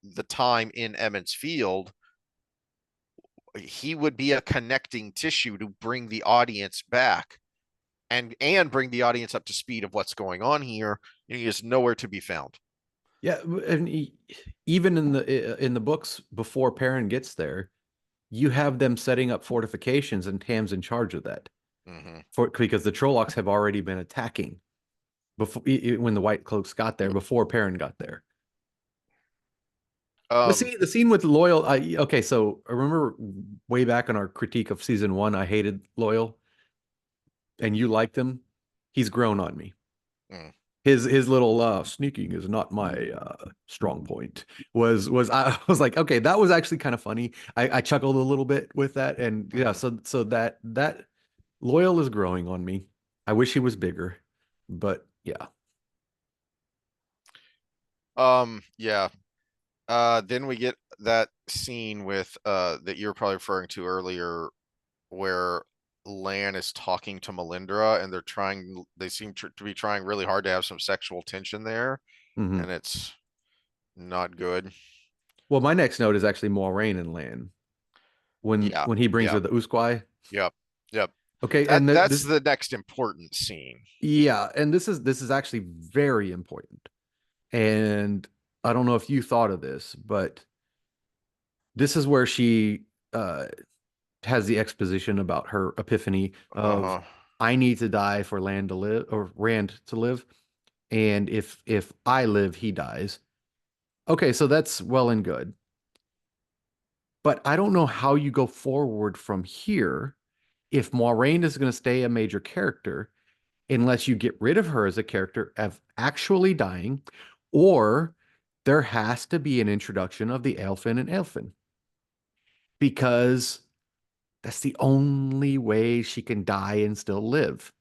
the time in Emmons Field. He would be a connecting tissue to bring the audience back and bring the audience up to speed of what's going on here. He is nowhere to be found. Yeah, and even in the books before Perrin gets there, you have them setting up fortifications, and Tam's in charge of that Mm-hmm. for because the Trollocs have already been attacking before when the White Cloaks got there before Perrin got there. Um, The scene with Loyal. Okay, so I remember way back in our critique of season one, I hated Loyal, and you liked him. He's grown on me. mm, His little sneaking is not my strong point was I was like, okay, that was actually kind of funny. I chuckled a little bit with that, and yeah, mhm. so that Loyal is growing on me. I wish he was bigger, but yeah. Yeah. Then we get that scene with that you're probably referring to earlier where Lan is talking to Melindra and they seem to be trying really hard to have some sexual tension there, Hmm. and it's not good. Well, my next note is actually Moiraine and Lan Yeah, when he brings yeah, her the Usquai. yep, yep. Okay, That and that's this the next important scene. yeah, and this is actually very important. And I don't know if you thought of this, but this is where she has the exposition about her epiphany of Uh-huh. I need to die for Land to live or Rand to live, and if I live, he dies. Okay, so that's well and good, but I don't know how you go forward from here if Moiraine is going to stay a major character unless you get rid of her as a character of actually dying, or there has to be an introduction of the Elfin and Elfin because that's the only way she can die and still live.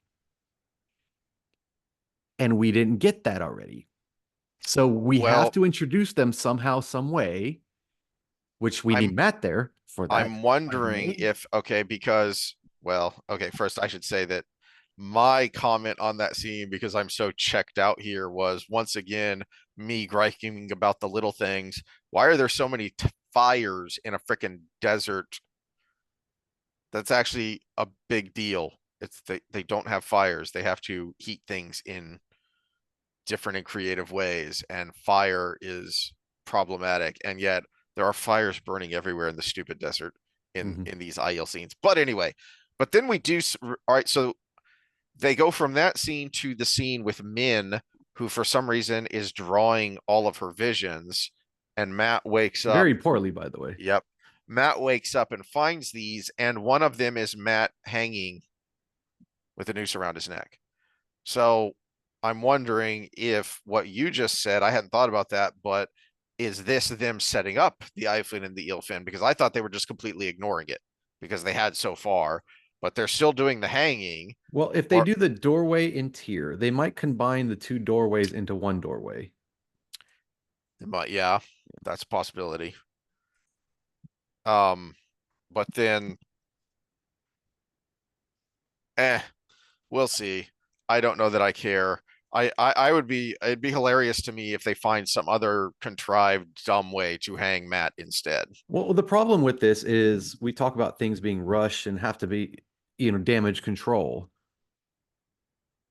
And we didn't get that already. So we have Well, to introduce them somehow, some way, which we need I'm Matt there for that, I'm by the wondering way. if okay, because well, okay, first I should say that my comment on that scene, because I'm so checked out here, was once again me griping about the little things. Why are there so many fires in a freaking desert? That's actually a big deal. They don't have fires. They have to heat things in different and creative ways, and fire is problematic. And yet there are fires burning everywhere in the stupid desert Mhm. in these IL scenes. But anyway, but then we do all right. So they go from that scene to the scene with Min, who for some reason is drawing all of her visions, and Matt wakes up. Very poorly, by the way. Yep. Matt wakes up and finds these, and one of them is Matt hanging with a noose around his neck. So I'm wondering if what you just said, I hadn't thought about that, but is this them setting up the Eiflin and the Eelfin? Because I thought they were just completely ignoring it because they had so far, but they're still doing the hanging. Well, if they Or, do the doorway in tier, they might combine the two doorways into one doorway. but yeah, that's a possibility. Um, but then, eh, we'll see. I don't know that I care. I would be it'd be hilarious to me if they find some other contrived dumb way to hang Matt instead. Well, the problem with this is we talk about things being rushed and have to be, damage control.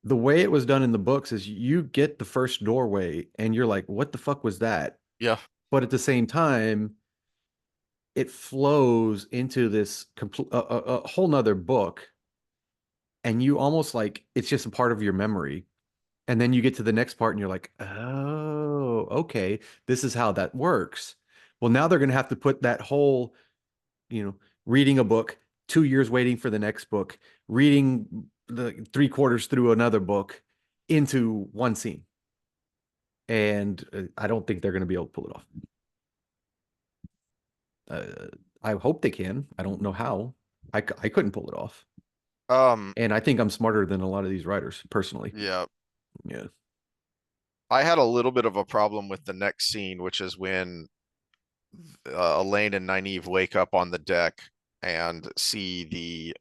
The way it was done in the books is you get the first doorway and you're like, what the fuck was that? Yeah. But at the same time, it flows into this complete a whole nother book, and you almost like it's just a part of your memory. And then you get to the next part and you're like, oh, okay, this is how that works. Well, now they're going to have to put that whole, reading a book, 2 years waiting for the next book, reading the three-quarters through another book into one scene. And I don't think they're going to be able to pull it off. Uh, I hope they can. I don't know how. I couldn't pull it off. And I think I'm smarter than a lot of these writers personally. yeah, Yeah. I had a little bit of a problem with the next scene, which is when Elaine and Nynaeve wake up on the deck and see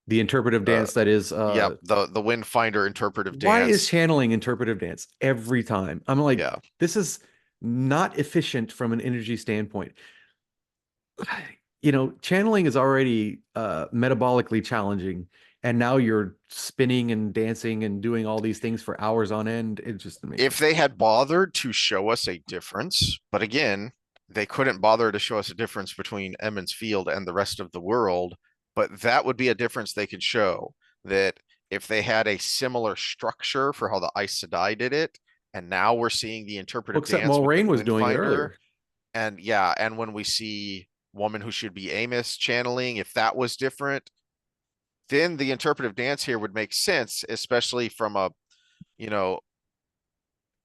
The interpretive uh dance that is yeah, the Windfinder interpretive why is dance. channeling interpretive dance every time? I'm like, Yeah. this is not efficient from an energy standpoint. Channeling is already metabolically challenging, and now you're spinning and dancing and doing all these things for hours on end. It just makes If no they sense. had bothered to show us a difference, but again, they couldn't bother to show us a difference between Emmons Field and the rest of the world, but that would be a difference they could show, that if they had a similar structure for how the Aes Sedai did it, and now we're seeing the Well, interpretive except dance with the Moraine was doing it Windfinder, earlier. and yeah, and when we see woman who should be Amos channeling, if that was different, then the interpretive dance here would make sense, especially from you know,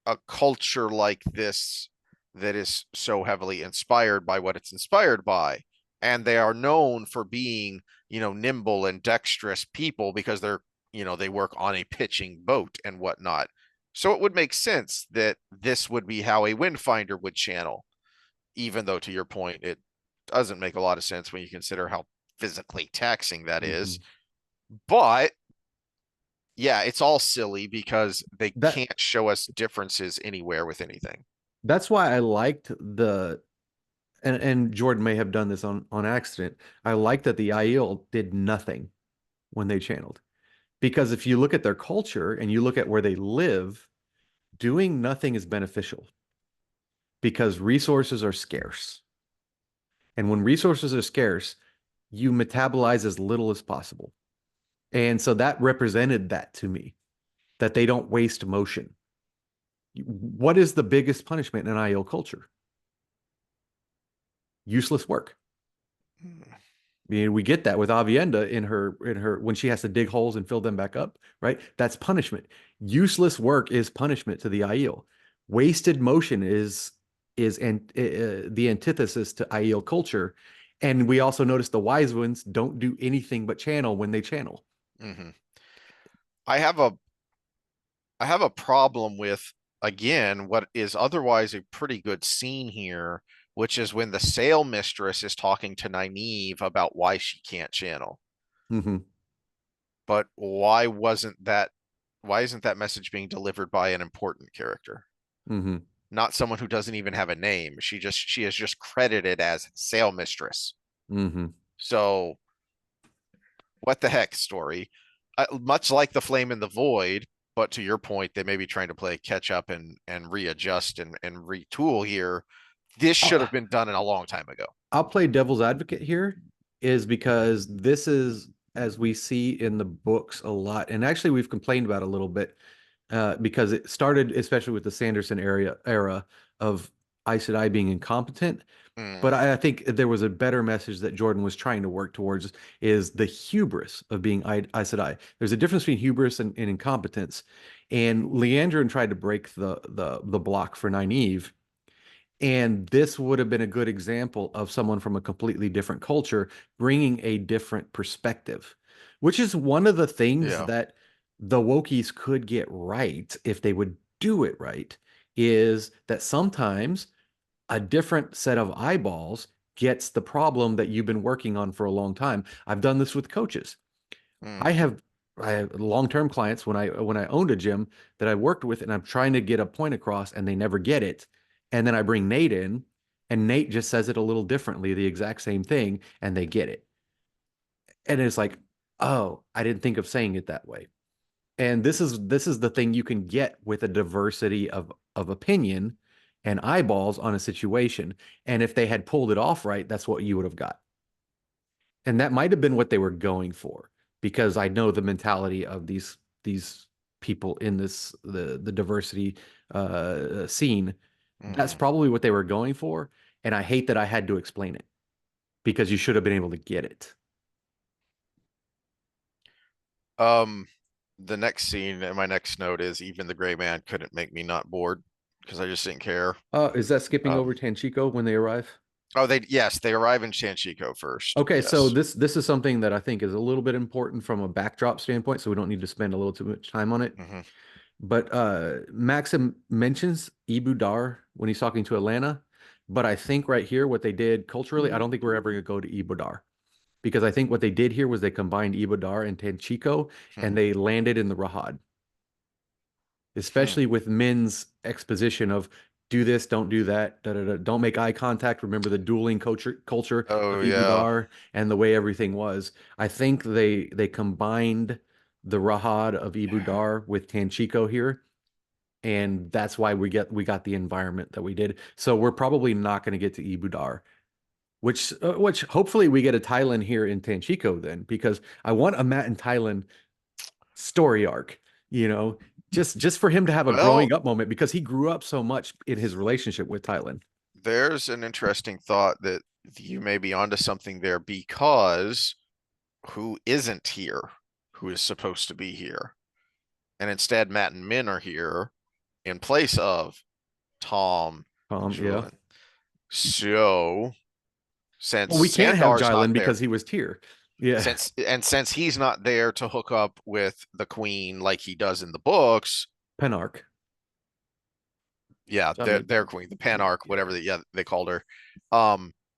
a culture like this that is so heavily inspired by what it's inspired by. And they are known for being, nimble and dexterous people because they work on a pitching boat and whatnot. So it would make sense that this would be how a Windfinder would channel, even though, to your point, it doesn't make a lot of sense when you consider how physically taxing that is. Mhm. But yeah, it's all silly because they That can't show us differences anywhere with anything. that's why I liked the and Jordan may have done this on accident. I like that the Aiel did nothing when they channeled. Because if you look at their culture and you look at where they live, doing nothing is beneficial because resources are scarce. And when resources are scarce, you metabolize as little as possible. And so that represented that to me, that they don't waste motion. What is the biggest punishment in IO culture? Useless work. I mean, we get that with Avienda in her when she has to dig holes and fill them back up, right? That's punishment. Useless work is punishment to the Aiel. Wasted motion is the antithesis to Aiel culture. And we also notice the wise ones don't do anything but channel when they channel. Mm-hmm. I have a I have a problem with, again, what is otherwise a pretty good scene here, which is when the sail mistress is talking to Nynaeve about why she can't channel. Hmm. But why isn't that message being delivered by an important character? Hmm. Not someone who doesn't even have a name. She is just credited as sail mistress. Hmm. So what the heck, story? Much like the Flame in the Void, but to your point, they may be trying to play catch up and readjust and retool here. This should have I'll, been done in a long time ago. I'll play devil's advocate here, is because this is, as we see in the books a lot, and actually we've complained about a little bit, because it started, especially with the Sanderson era of Aes Sedai being incompetent. But Mm, I think there was a better message that Jordan was trying to work towards is the hubris of being Aes Sedai. There's a difference between hubris and incompetence. And Leandrin tried to break the block for Nynaeve. And this would have been a good example of someone from a completely different culture bringing a different perspective, which is one of the things yeah. that the Wokies could get right if they would do it right, is that sometimes a different set of eyeballs gets the problem that you've been working on for a long time. I've done this with coaches. I Mm, have I have long-term clients when I owned a gym that I worked with and I'm trying to get a point across and they never get it. And then I bring Nate in and Nate just says it a little differently, the exact same thing, and they get it. And it's like, oh, I didn't think of saying it that way. And this is the thing you can get with a diversity of opinion and eyeballs on a situation. And if they had pulled it off right, that's what you would have got. And that might have been what they were going for, because I know the mentality of these people in the diversity scene. That's mm. probably what they were going for. And I hate that I had to explain it because you should have been able to get it. Um, the next scene and my next note is even the gray man couldn't make me not bored because I just didn't care. Is that skipping over Um, Tanchico when they arrive? Oh, they arrive in Shanshiko first. Okay, so Yes. this is something that I think is a little bit important from a backdrop standpoint, so we don't need to spend a little too much time on it. Hmm. But Maxim mentions Ibu Dar when he's talking to Atlanta. But I think right here, what they did culturally, I don't think we're ever going to go to Ibu Dar because I think what they did here was they combined Ibu Dar and Tanchico Hmm. and they landed in the Rahad, Hmm. especially with Min's exposition of do this, don't do that, da, da, da, don't make eye contact. Remember the dueling culture of Oh yeah. Ibudar and the way everything was. I think they combined the Rahad of Ibudar with Tanchico here, and that's why we got the environment that we did. So we're probably not going to get to Ibudar, which hopefully we get a Thailand here in Tanchico then, because I want a Matt and Thailand story arc, you know, just for him to have a Well, growing up moment because he grew up so much in his relationship with Thailand. there's an interesting thought that you may be onto something there because who isn't here, who is supposed to be here, and instead Matt and Min are here in place of Tom and Yeah. Julian. So Well, since we can't have Sandar's not Jylan there, because he was Tyr. Yeah. since he's not there to hook up with the queen like he does in the books, Penarch. yeah, I mean, their queen, the Panarch, yeah. whatever they called her.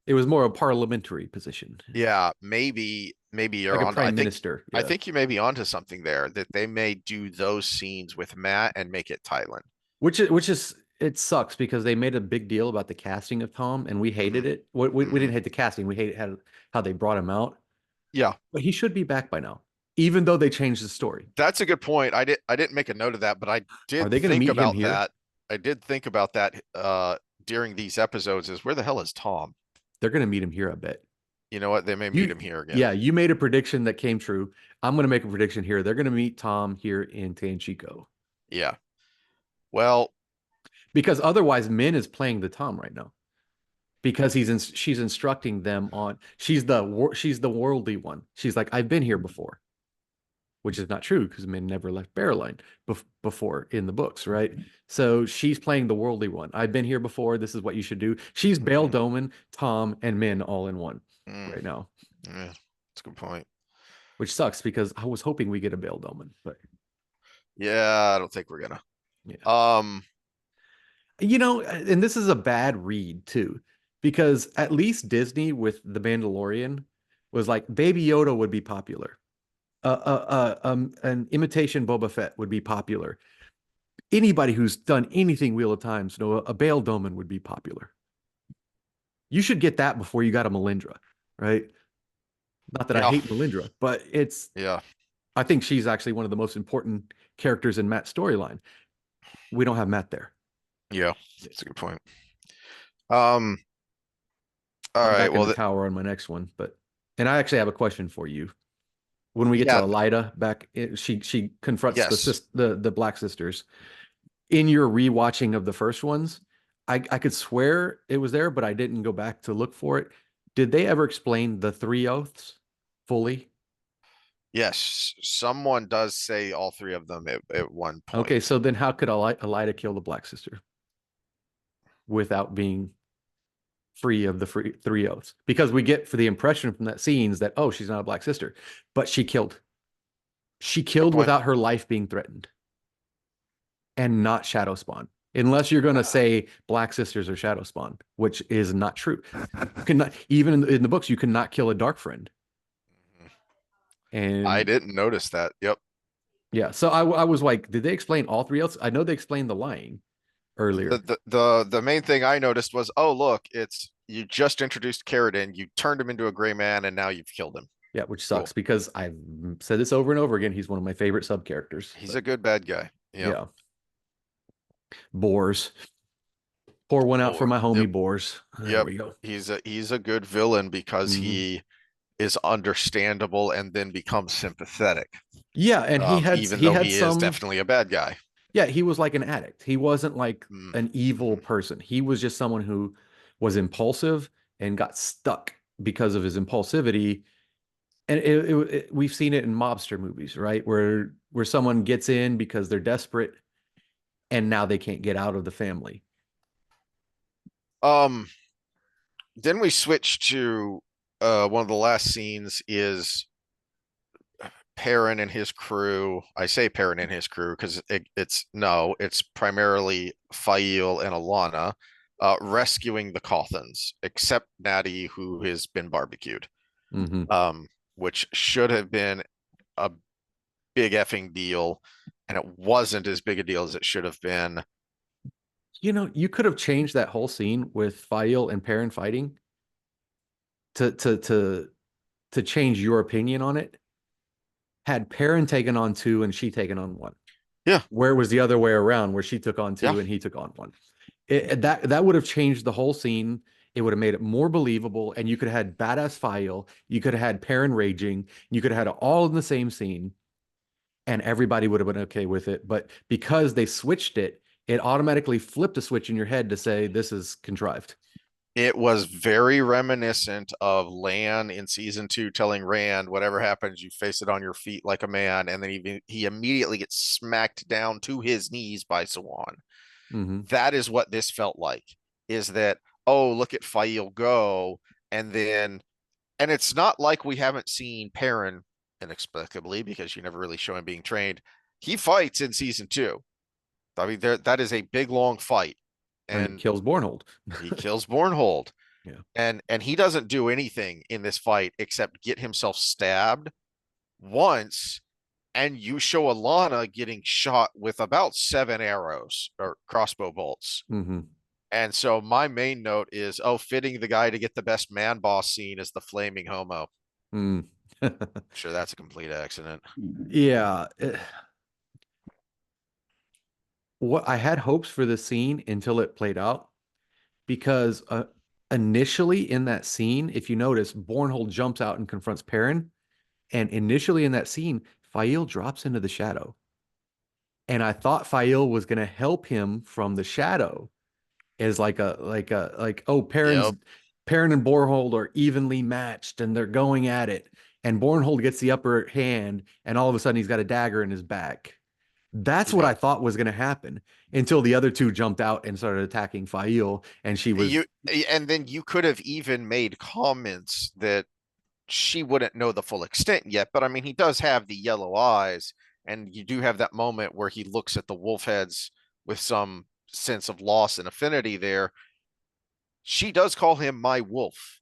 It was more a parliamentary position, Yeah, maybe like you're a on. prime minister. I Yeah. think you may be onto something there that they may do those scenes with Matt and make it Thailand. Which is it sucks because they made a big deal about the casting of Tom and we Hmm. hated it. We Hmm. didn't hate the casting. We hated how they brought him out. Yeah, But he should be back by now, even though they changed the story. that's a good point. I didn't make a note of that, but I Are did they going to think meet him about here? that. I did think about that during these episodes is where the hell is Tom? They're going to meet him here, I bet. You know what? They may meet You, him here again. yeah, you made a prediction that came true. I'm going to make a prediction here. They're going to meet Tom here in Tanchico Yeah. Well, because otherwise, Min is playing the Tom right now because she's instructing them on. She's the worldly one. She's like, I've been here before, which is not true because Min never left Barrowline before in the books, right? So she's playing the worldly one. I've been here before. This is what you should do. She's Bail mhm, Doman, Tom, and Min all in one mm, right now, yeah, that's a good point. which sucks because I was hoping we get a Bail Doman, but Yeah, I don't think we're gonna. yeah. Um, And this is a bad read too, because at least Disney with The Mandalorian was like Baby Yoda would be popular. An imitation Boba Fett would be popular. Anybody who's done anything Wheel of Times, a Bail Doman would be popular. You should get that before you got a Melindra, right? Not that I yeah, hate Melindra, but yeah, I think she's actually one of the most important characters in Matt's storyline. We don't have Matt there. yeah, that's a good point. Um, all I'm right, back in well, the tower on my next one, and I actually have a question for you. When we get to yeah, Elida she confronts yes, the Black Sisters. In your rewatching of the first ones, I could swear it was there, but I didn't go back to look for it. Did they ever explain the three oaths fully? yes, someone does say all three of them at one Okay, point. so then how could Elida kill the Black Sister without being free of the three oaths? Because we get for the impression from that scenes that, oh, she's not a Black Sister, but she killed. She Good killed point. without her life being threatened and not Shadow Spawn. Unless you're going to say Black Sisters are Shadow Spawn, which is not true. You cannot, even in the books, you cannot kill a Dark Friend. I And didn't notice that. Yep. yeah, so I was like, did they explain all three oaths? I know they explained the lying earlier. The main thing I noticed was, oh look, it's you just introduced Carradine, you turned him into a gray man, and now you've killed him. Yeah, which Cool. sucks because I've said this over and over again. He's one of my favorite sub characters. He's But a good bad guy. Yep. yeah, Boars. Pour one out for Or my yep. homie Boars. There Yep. we go. He's a good villain because Mhm. he is understandable and then becomes sympathetic. Yeah, and Even he though had he is some. definitely a bad guy. Yeah, he was like an addict. He wasn't like Mm, an evil mhm. person. He was just someone who was impulsive and got stuck because of his impulsivity. And we've seen it in mobster movies, right? Where someone gets in because they're desperate and now they can't get out of the family. Um, then we switch to one of the last scenes is Perrin and his crew. I say Perrin and his crew because it's primarily Fail and Alana rescuing the Cothans, except Natty, who has been barbecued. Hmm. Which should have been a big effing deal, and it wasn't as big a deal as it should have been. You could have changed that whole scene with Fail and Perrin fighting to to to to change your opinion on it. Had Perrin taken on two and she taken on one. Yeah, Where was the other way around, where she took on yeah. two and he took on one? That would have changed the whole scene. It would have made it more believable, and you could have had badass File. You could have had Perrin raging. You could have had it all in the same scene, and everybody would have been okay with it. But because they switched it, it automatically flipped a switch in your head to say this is contrived. It was very reminiscent of Lan in season 2 telling Rand, whatever happens, you face it on your feet like a man. And then he immediately gets smacked down to his knees by Sawan. Hmm. That is what this felt like, is that, oh, look at Fail go. And then, and it's not like we haven't seen Perrin inexplicably, because you never really show him being trained. He fights in season 2. I mean, that is a big, long fight. And he And kills Bornhold. he kills Bornhold. Yeah. And he doesn't do anything in this fight except get himself stabbed once, and you show Alana getting shot with about 7 arrows or crossbow bolts. Hmm. And so my main note is, oh, fitting the guy to get the best man boss scene is the flaming homo. Mm. Sure, that's a complete accident. Yeah. What I had hopes for the scene until it played out because initially in that scene, if you notice, Bornhold jumps out and confronts Perrin, and initially in that scene, Fail drops into the shadow, and I thought Fail was going to help him from the shadow as like oh, Yep. Perrin and Bornhold are evenly matched and they're going at it, and Bornhold gets the upper hand, and all of a sudden he's got a dagger in his back. That's what Yep. I thought was going to happen until the other two jumped out and started attacking Fail, and she was. You and then you could have even made comments that she wouldn't know the full extent yet, but I mean, he does have the yellow eyes, and you do have that moment where he looks at the wolf heads with some sense of loss and affinity there. She does call him my wolf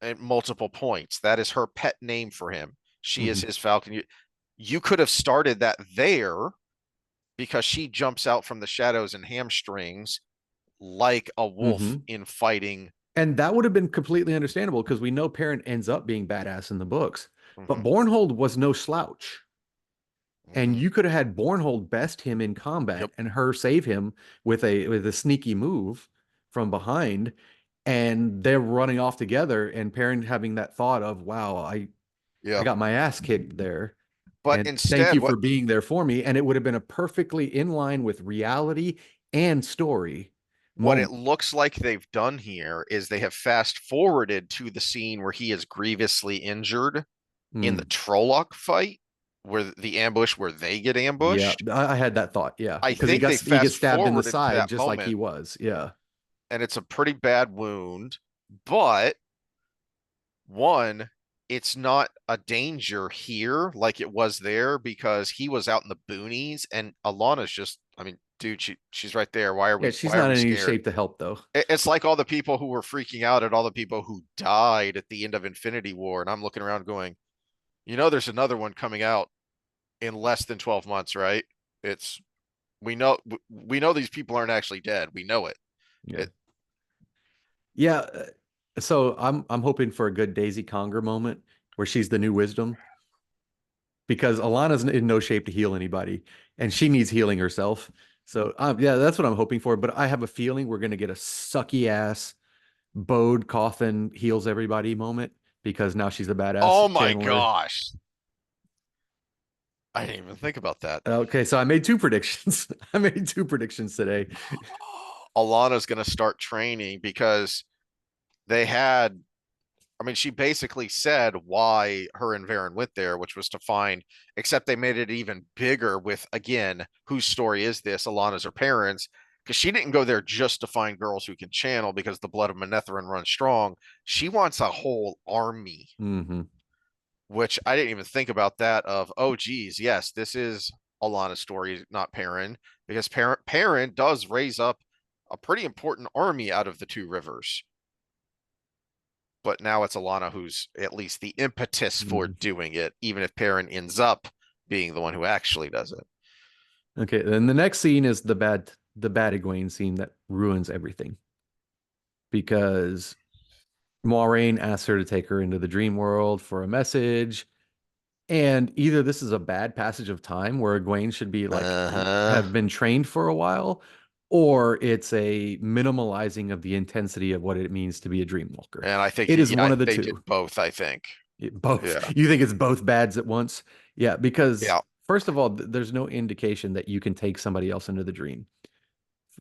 at multiple points. That is her pet name for him. She is Mhm, his falcon. You could have started that there, because she jumps out from the shadows and hamstrings like a wolf mhm. in fighting. And that would have been completely understandable because we know Perrin ends up being badass in the books, but Mm-hmm, Bornhold was no slouch. And mm-hmm. you could have had Bornhold best him in Yep. combat and her save him with a sneaky move from behind, and they're running off together, and Perrin having that thought of, wow, I Yeah. got my ass kicked there. But And thank instead, you for being there for me. And it would have been a perfectly in line with reality and story what it moment. looks like they've done here is they have fast forwarded to the scene where he is grievously injured in the Mm, Trolloc fight, where the ambush where they get yeah, ambushed. I had that thought. Yeah, I because think they he gets fast stabbed in the forwarded to side that just like he moment, was. Yeah. and it's a pretty bad wound. But one, it's not a danger here like it was there, because he was out in the boonies, and Alana's just, I mean, dude, she's right there. Why are Yeah, we she's why are not we in any scared? shape to help though. It's like all the people who were freaking out at all the people who died at the end of Infinity War, and I'm looking around going, there's another one coming out in less than 12 months, right? It's we know these people aren't actually dead. We know it. Yeah. It Yeah. So I'm hoping for a good Daisy Conger moment where she's the new wisdom because Alana's in no shape to heal anybody and she needs healing herself. So yeah, that's what I'm hoping for. But I have a feeling we're gonna get a sucky ass Bode Coffin heals everybody moment because now she's a badass Oh my channeler. gosh. I didn't even think about that. Okay, so I made two predictions. I made two predictions today. Alana's going to start training because they had, I mean, she basically said why her and Varen went there, which was to find, except they made it even bigger with, again, whose story is this? Alana's her parents, because she didn't go there just to find girls who can channel because the blood of Manetheren runs strong. She wants a whole army, Mm-hmm. which I didn't even think about that of, oh, geez, yes, this is Alana's story, not Perrin, because Perrin does raise up a pretty important army out of the two rivers. But now it's Alana who's at least the impetus for Mm-hmm. doing it, even if Perrin ends up being the one who actually does it. Okay, then the next scene is the bad Egwene scene that ruins everything because Moiraine asks her to take her into the dream world for a message. And either this is a bad passage of time where Egwene should be like Uh-huh. have been trained for a while, or it's a minimalizing of the intensity of what it means to be a dream walker. And I think, It is one yeah, of the they did two. both, I think. Both. Yeah. You think it's both bads at once? Yeah, because Yeah. first of all, there's no indication that you can take somebody else into the dream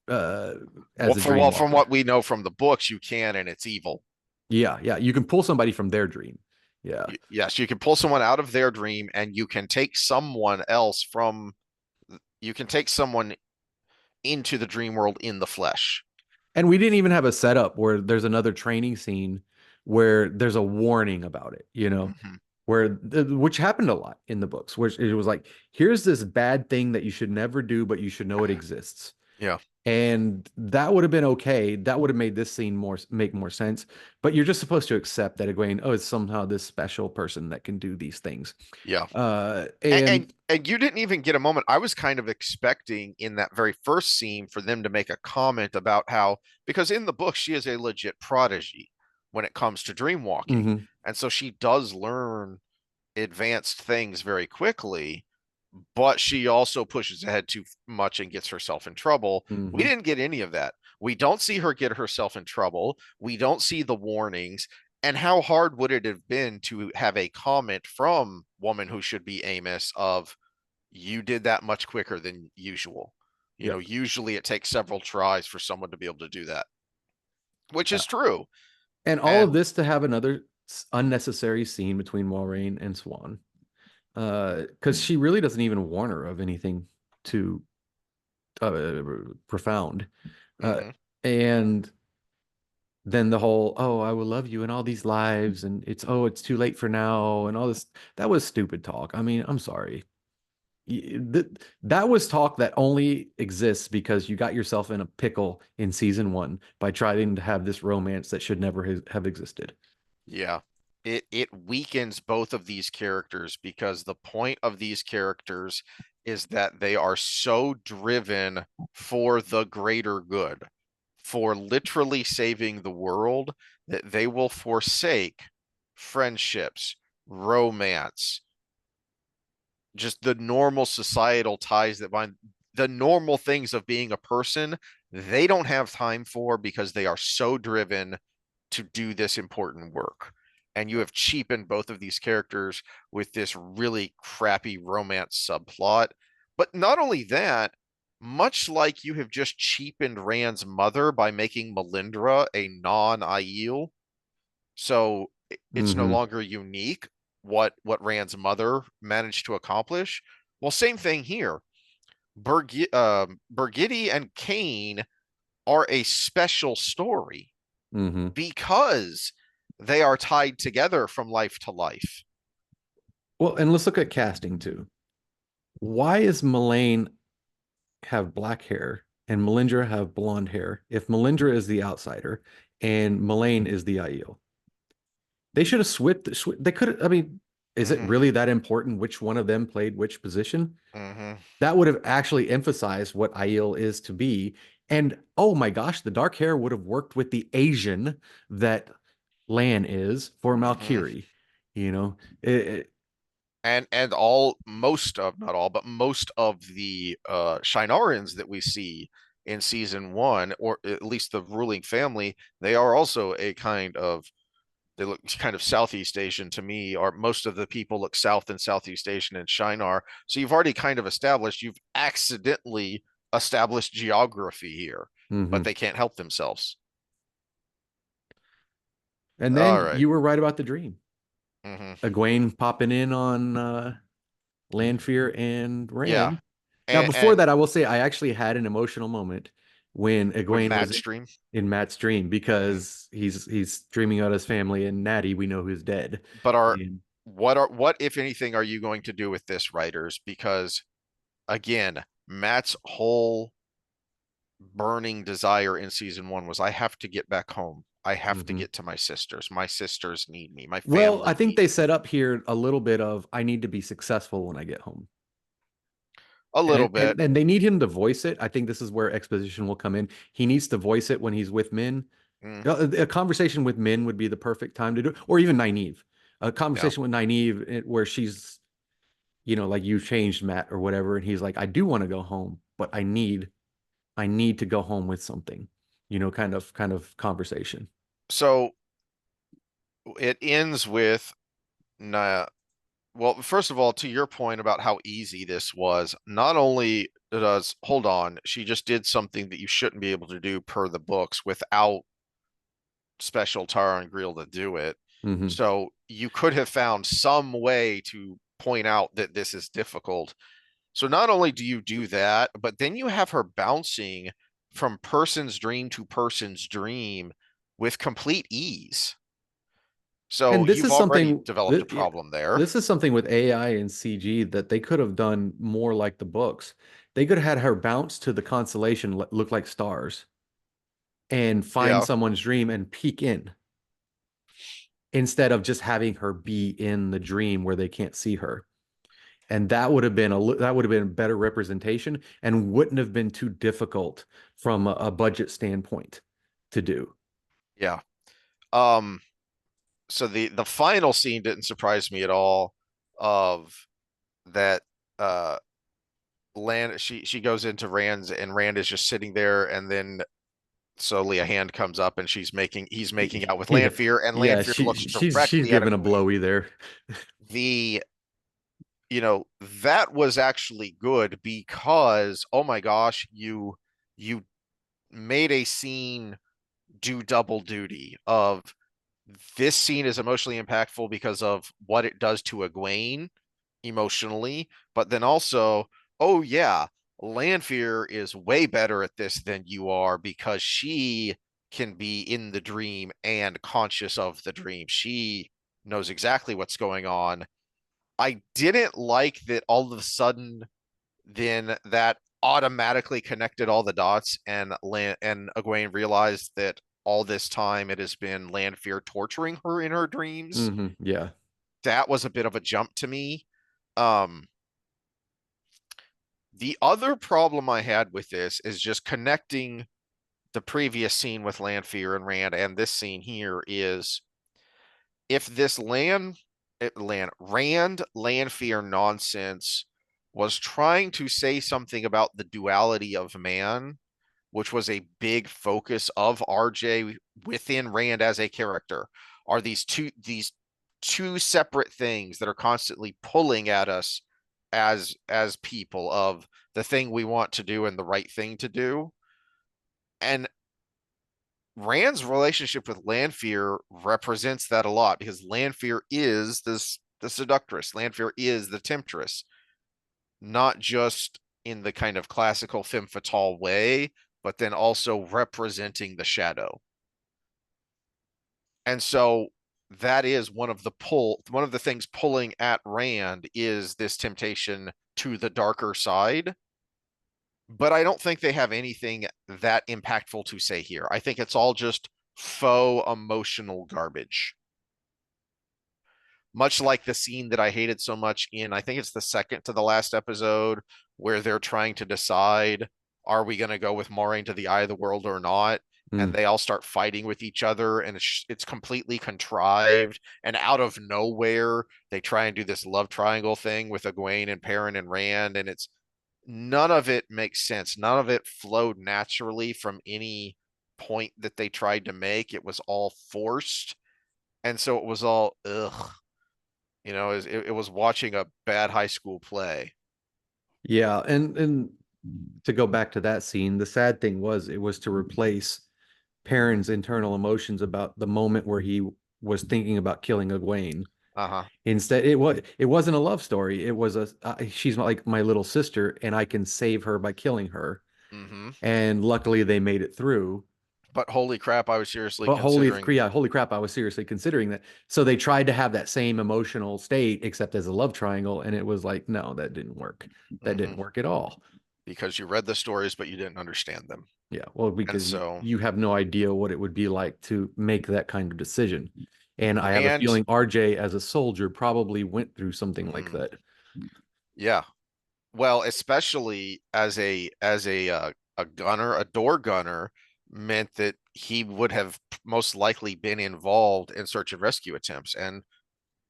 uh, Well, as a dream from walker. what we know from the books, you can, and it's evil. Yeah, yeah, you can pull somebody from their dream. Yeah. Yes, you can pull someone out of their dream, and you can take someone else from, you can take someone into the dream world in the flesh. And we didn't even have a setup where there's another training scene where there's a warning about it, Hmm. which happened a lot in the books, which it was like, here's this bad thing that you should never do, but you should know it exists. Yeah. And that would have been okay. That would have made this scene make more sense. But you're just supposed to accept that Egwene, oh, it's somehow this special person that can do these things. Yeah. And And you didn't even get a moment. I was kind of expecting in that very first scene for them to make a comment about how, because in the book she is a legit prodigy when it comes to dream walking, mhm, and so she does learn advanced things very quickly, but she also pushes ahead too much and gets herself in trouble. We mhm, didn't get any of that. We don't see her get herself in trouble. We don't see the warnings. And how hard would it have been to have a comment from woman who should be Amos of, you did that much quicker than usual. You know, yep. usually it takes several tries for someone to be able to do that, which Yeah. is true. And all of And this to have another unnecessary scene between Moiraine and Swan. Because she really doesn't even warn her of anything too profound. Uh, mhm, and then the whole, oh, I will love you in all these lives, and it's too late for now, and all this. That was stupid talk. I mean, I'm sorry. That was talk that only exists because you got yourself in a pickle in season one by trying to have this romance that should never have existed. yeah. It weakens both of these characters because the point of these characters is that they are so driven for the greater good, for literally saving the world, that they will forsake friendships, romance, just the normal societal ties that bind, the normal things of being a person. They don't have time for because they are so driven to do this important work. And you have cheapened both of these characters with this really crappy romance subplot. But not only that, much like you have just cheapened Rand's mother by making Melindra a non-Aiel, so it's no Hmm. longer unique what Rand's mother managed to accomplish. Well, same thing here. Birgitte and Kane are a special story Hmm. because they are tied together from life to life. Well, and let's look at casting too. Why is Mullane have black hair and Melindra have blonde hair if Melindra is the outsider and Mullane is the Aiel? They should have They could have. I mean, is it Hmm. really that important which one of them played which position? Hmm. That would have actually emphasized what Aiel is to be. And oh my gosh, the dark hair would have worked with the Asian that Lan is for Hmm. Valkyrie. You know, it, And all, most of, not all, but most of the Shinarans that we see in season one, or at least the ruling family, they are also a kind of, they look kind of Southeast Asian to me, or most of the people look South and Southeast Asian in Shinar. So you've already kind of established, you've accidentally established geography here, but mhm. they can't help themselves. And All then right. you were right about the dream. Mm-hmm. Egwene popping in on Lanfear and Yeah. Rand. Now, And, before and that, I will say I actually had an emotional moment when With Egwene was Matt's dream. in Matt's dream Mhm. because he's dreaming about his family, and Natty we know who's dead. But And what if anything are you going to do with this, writers? Because again, Matt's whole burning desire in season one was I have to get back home. I have to mhm. get to my sisters. My sisters need me. My Well, I family think they needs set me. up here a little bit of I need to be successful when I get home. A little And, bit. and they need him to voice it. I think this is where exposition will come in. He needs to voice it when he's with Min. Mm, A conversation with Min would be the perfect time to do it, or even Nynaeve. A yeah. conversation with Nynaeve where she's, like you changed Matt or whatever, and he's like, I do want to go home, but I need to go home with something, kind of conversation. So it ends with well, first of all, to your point about how easy this was, not only does hold on, she just did something that you shouldn't be able to do per the books without special tar and grill to do it. Hmm. So you could have found some way to point out that this is difficult. So not only do you do that, but then you have her bouncing from person's dream to person's dream with complete ease. So And this you've is already something developed a that, yeah, problem there. this is something with AI and CG that they could have done more like the books. They could have had her bounce to the constellation look like stars and find Yeah. someone's dream and peek in instead of just having her be in the dream where they can't see her. And that would have been a better representation and wouldn't have been too difficult from a budget standpoint to do. Yeah. Um, so the final scene didn't surprise me at all of that Land she goes into Rand's and Rand is just sitting there and then slowly a hand comes up and he's making out with Yeah, Lanfear and yeah, Lanfear she looks she's directly at giving a Egwene. blowy there. The that was actually good because oh my gosh, you made a scene do double duty of this scene is emotionally impactful because of what it does to Egwene emotionally, but then also, oh yeah, Lanfear is way better at this than you are because she can be in the dream and conscious of the dream. She knows exactly what's going on. I didn't like that all of a sudden then that automatically connected all the dots and Egwene realized that all this time it has been Lanfear torturing her in her dreams. Yeah. That was a bit of a jump to me. Um, the other problem I had with this is just connecting the previous scene with Lanfear and Rand and this scene here is if this Rand Lanfear nonsense was trying to say something about the duality of man, which was a big focus of RJ within Rand as a character, are these two separate things that are constantly pulling at us as people of the thing we want to do and the right thing to do. And Rand's relationship with Lanfear represents that a lot because Lanfear is the seductress. Lanfear is the temptress, not just in the kind of classical femme fatale way, but then also representing the shadow. And so that is one of the things pulling at Rand is this temptation to the darker side. But I don't think they have anything that impactful to say here. I think it's all just faux emotional garbage. Much like the scene that I hated so much in, I think it's the second to the last episode, where they're trying to decide, are we going to go with Moraine to the Eye of the World or not? And Mm. they all start fighting with each other, and it's completely contrived. And out of nowhere, they try and do this love triangle thing with Egwene and Perrin and Rand, and it's none of it makes sense. None of it flowed naturally from any point that they tried to make. It was all forced, and so it was all ugh. It was watching a bad high school play. Yeah, and to go back to that scene, the sad thing was it was to replace Perrin's internal emotions about the moment where he was thinking about killing Egwene. Uh-huh. Instead, it wasn't a love story. It was she's like my little sister, and I can save her by killing her. Hmm. And luckily they made it through. But holy crap, I was seriously But considering. holy crap, I was seriously considering that. So they tried to have that same emotional state, except as a love triangle, and it was like, no, that didn't work. That didn't Hmm. work at all. Because you read the stories, but you didn't understand them. Yeah, well, And because so you have no idea what it would be like to make that kind of decision. And I have a Rand, feeling RJ, as a soldier, probably went through something like mm, that. yeah, well, especially as a gunner, a door gunner, meant that he would have most likely been involved in search and rescue attempts. And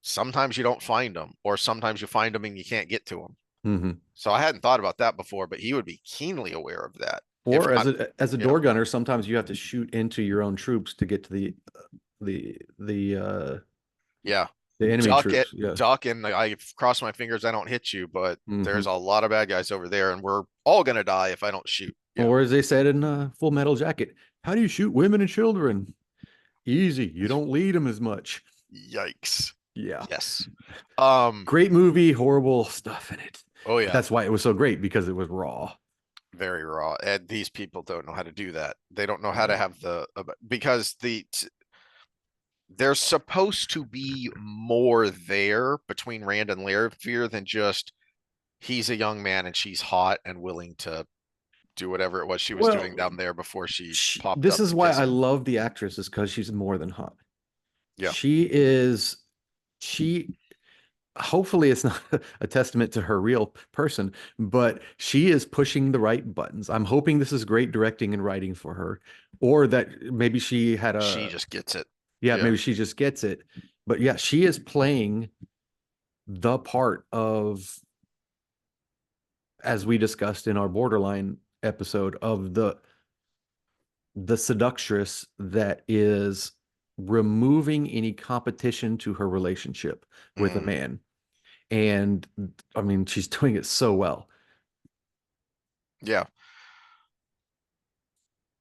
sometimes you don't find them, or sometimes you find them and you can't get to them. Hmm. So I hadn't thought about that before, but he would be keenly aware of that. If Or not, as a yeah, door gunner, sometimes you have to shoot into your own troops to get to the the uh yeah, the enemy duck it, troops. Yeah. duck, and I cross my fingers I don't hit you, but there's Hmm. a lot of bad guys over there, and we're all gonna die if I don't shoot. Yeah. Or as they said in Full Metal Jacket, how do you shoot women and children? Easy. You don't lead them as much. Yikes. Yeah. Yes. Great movie, horrible stuff in it. Oh But yeah, that's why it was so great because it was raw. very raw. And these people don't know how to do that. They don't know how to No. have because there's supposed to be more there between Rand and Lairfear than just he's a young man and she's hot and willing to do whatever it was she was doing Well, down there before she popped this up is to why kiss I him. love the actress, is because she's more than hot. Yeah. She is, she, hopefully it's not a testament to her real person, but she is pushing the right buttons. I'm hoping this is great directing and writing for her, or that maybe she had She a, just gets it. yeah, Yeah. maybe she just gets it. But yeah, she is playing the part of, as we discussed in our borderline episode, of the seductress that is removing any competition to her relationship with a Mm, man. And I mean, she's doing it so well. yeah.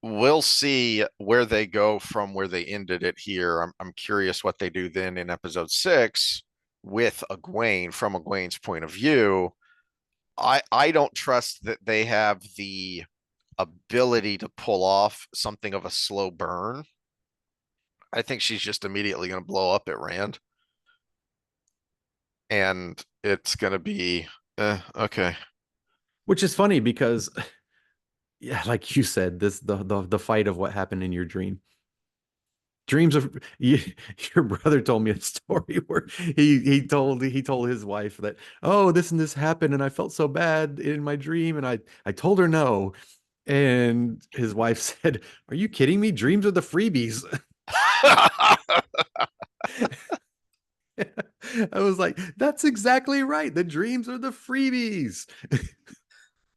We'll see where they go from where they ended it here. I'm curious what they do then in episode 6 with Egwene from Egwene's point of view. I don't trust that they have the ability to pull off something of a slow burn. I think she's just immediately going to blow up at Rand, and it's going to be okay. Which is funny because, yeah, like you said, this the fight of what happened in your dream. Dreams of you, your brother told me a story where he told his wife that, oh, this and this happened and I felt so bad in my dream and I told her no, and his wife said, are you kidding me? Dreams are the freebies. I was like, that's exactly right. The dreams are the freebies.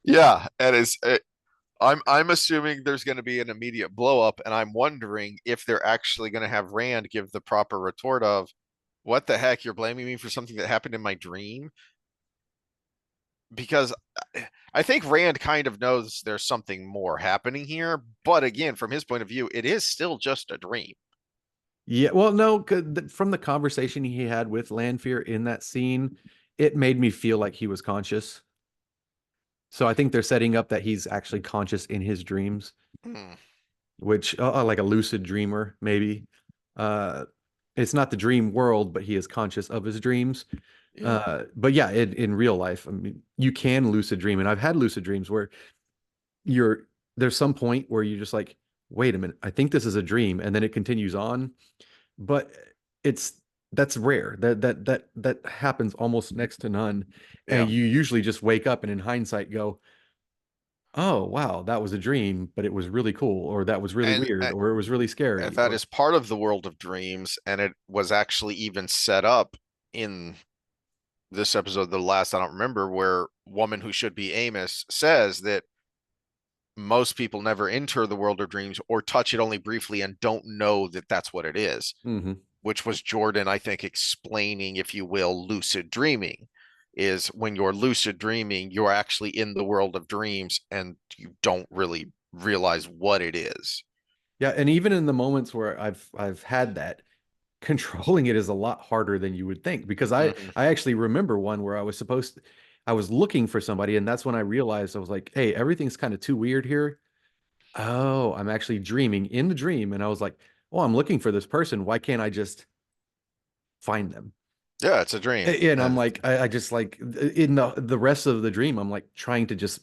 Yeah, and I'm assuming there's going to be an immediate blow up, and I'm wondering if they're actually going to have Rand give the proper retort of, "What the heck? You're blaming me for something that happened in my dream?" Because I think Rand kind of knows there's something more happening here, but again, from his point of view, it is still just a dream. Yeah, well, no, from the conversation he had with Lanfear in that scene, it made me feel like he was conscious. So I think they're setting up that he's actually conscious in his dreams, Hmm. which like a lucid dreamer, maybe. Uh, it's not the dream world, but he is conscious of his dreams. Yeah. But yeah, in real life, I mean, you can lucid dream, and I've had lucid dreams where you're there's some point where you're just like, wait a minute, I think this is a dream, and then it continues on. But it's that's rare. That happens almost next to none, and Yeah. you usually just wake up and in hindsight go, oh wow, that was a dream, but it was really cool, or that was really And weird, or it was really scary, that or is part of the world of dreams, and it was actually even set up in this episode, the last I don't remember, where woman who should be Amos says that most people never enter the world of dreams or touch it only briefly and don't know that that's what it is, hmm. which was Jordan, I think, explaining, if you will, lucid dreaming. Is when you're lucid dreaming, you're actually in the world of dreams and you don't really realize what it is. Yeah, and even in the moments where I've had that, controlling it is a lot harder than you would think because I Mhm. I actually remember one where I was supposed to, I was looking for somebody, and that's when I realized I was like, hey, everything's kind of too weird here. Oh, I'm actually dreaming in the dream. And I was like, oh, I'm looking for this person. Why can't I just find them? Yeah, it's a dream. And I'm like, I just like in the rest of the dream, I'm like trying to just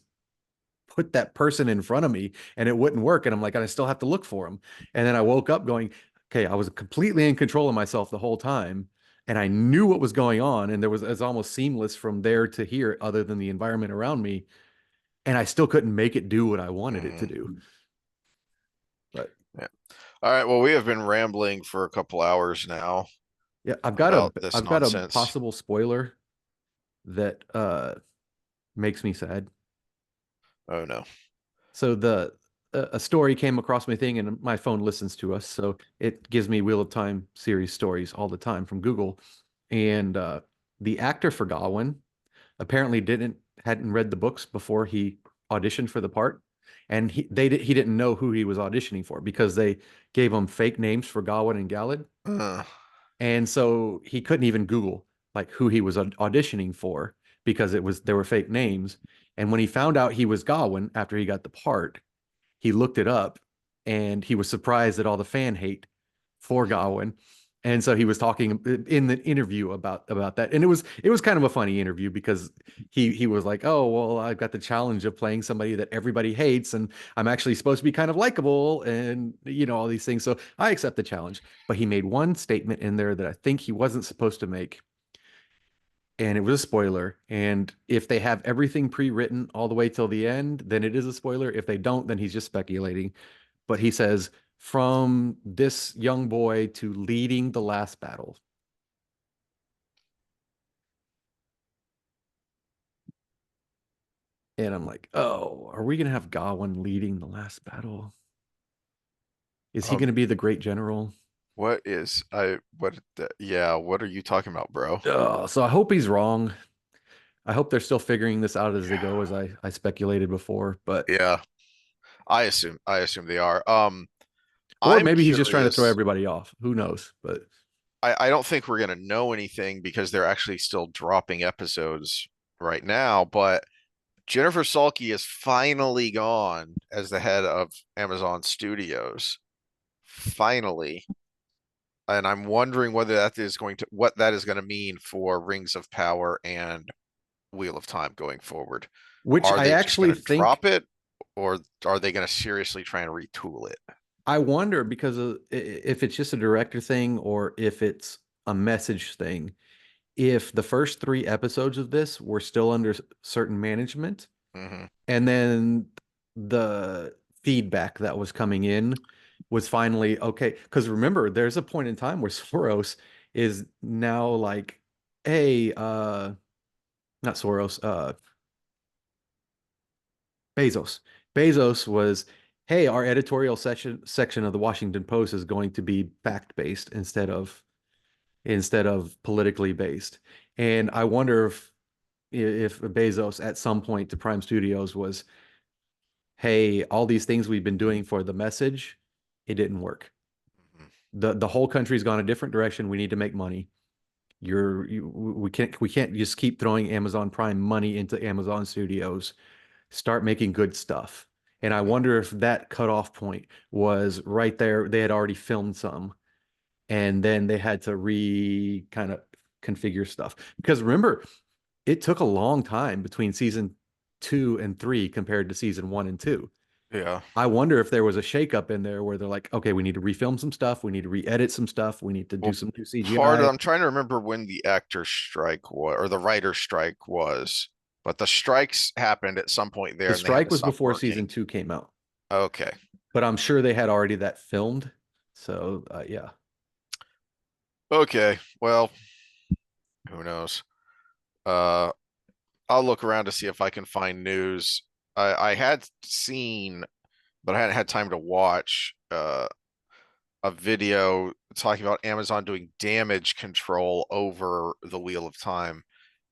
put that person in front of me and it wouldn't work. And I'm like, I still have to look for him. And then I woke up going, okay, I was completely in control of myself the whole time. And I knew what was going on. And it's almost seamless from there to here, other than the environment around me. And I still couldn't make it do what I wanted it to Mhm. do. But Yeah. All right. Well, we have been rambling for a couple hours now yeah, about this I've got a nonsense. possible spoiler that makes me sad. Oh no. So a story came across my thing, and my phone listens to us, so it gives me Wheel of Time series stories all the time from Google. And the actor for Gawain apparently hadn't read the books before he auditioned for the part, and he didn't know who he was auditioning for because they gave him fake names for Gawain and Galad, Uh, and so he couldn't even Google like who he was auditioning for because there were fake names. And when he found out he was Gawain after he got the part, he looked it up and he was surprised at all the fan hate for Gawain. And so he was talking in the interview about that. And it was kind of a funny interview because he was like, "Oh, well, I've got the challenge of playing somebody that everybody hates and I'm actually supposed to be kind of likable and all these things. So I accept the challenge." But he made one statement in there that I think he wasn't supposed to make. And it was a spoiler. And if they have everything pre-written all the way till the end, then it is a spoiler. If they don't, then he's just speculating. But he says, from this young boy to leading the last battle. And I'm like, oh, are we going to have Gawain leading the last battle? Is he um, going to be the great general? what is I what the, yeah, what are you talking about, bro? So I hope he's wrong. I hope they're still figuring this out as they go, as I speculated before. But Yeah, I assume they are. or I'm maybe he's just trying to throw curious. everybody off. Who knows? But I don't think we're gonna know anything because they're actually still dropping episodes right now, but Jennifer Salke is finally gone as the head of Amazon Studios. Finally. And I'm wondering whether that is going to what that is going to mean for Rings of Power and Wheel of Time going forward. which Are I they just actually going to think drop it, or are they going to seriously try and retool it? I wonder because if it's just a director thing or if it's a message thing. If the first three episodes of this were still under certain management, Hmm. and then the feedback that was coming in was finally okay. Because remember, there's a point in time where Soros is now like, hey, not Soros, Bezos. Bezos was, hey, our editorial section of the Washington Post is going to be fact based instead of politically based. And I wonder if Bezos at some point to Prime Studios was, hey, all these things we've been doing for the message, it didn't work. The whole country's gone a different direction. We need to make money. We can't just keep throwing Amazon Prime money into Amazon Studios. Start making good stuff. And I wonder if that cutoff point was right there. They had already filmed some, and then they had to kind of configure stuff. Because remember, it took a long time between season 2 and 3 compared to season 1 and 2. Yeah. I wonder if there was a shakeup in there where they're like, okay, we need to refilm some stuff, we need to re-edit some stuff, we need to do Well, some new part of CGI. I'm trying to remember when the actor strike was or the writer strike was, but the strikes happened at some point there The and they had strike to was stop before working. season 2 came out, Okay. but I'm sure they had already that filmed. So yeah. Okay. Well, who knows? Uh, I'll look around to see if I can find news. I had seen, but I hadn't had time to watch a video talking about Amazon doing damage control over the Wheel of Time,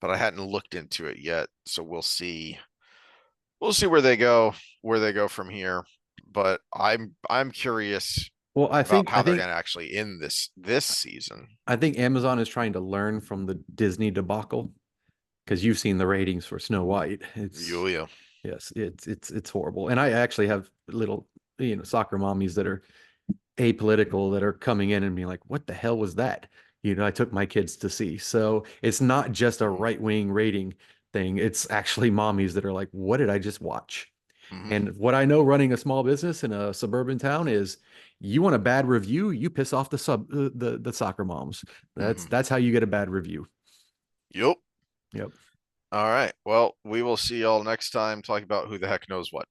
but I hadn't looked into it yet. So we'll see. We'll see where they go from here. But I'm curious Well, I about think I how they're think going to actually end this season. I think Amazon is trying to learn from the Disney debacle. because you've seen the ratings for Snow White. Yulia. Yes, it's horrible. And I actually have little, soccer mommies that are apolitical that are coming in and being like, what the hell was that? I took my kids to see. So it's not just a Mhm. right-wing rating thing. It's actually mommies that are like, what did I just watch? Mhm. And what I know running a small business in a suburban town is you want a bad review, you piss off the soccer moms. That's Mhm. that's how you get a bad review. Yup. Yep. All right. Well, we will see y'all next time talking about who the heck knows what.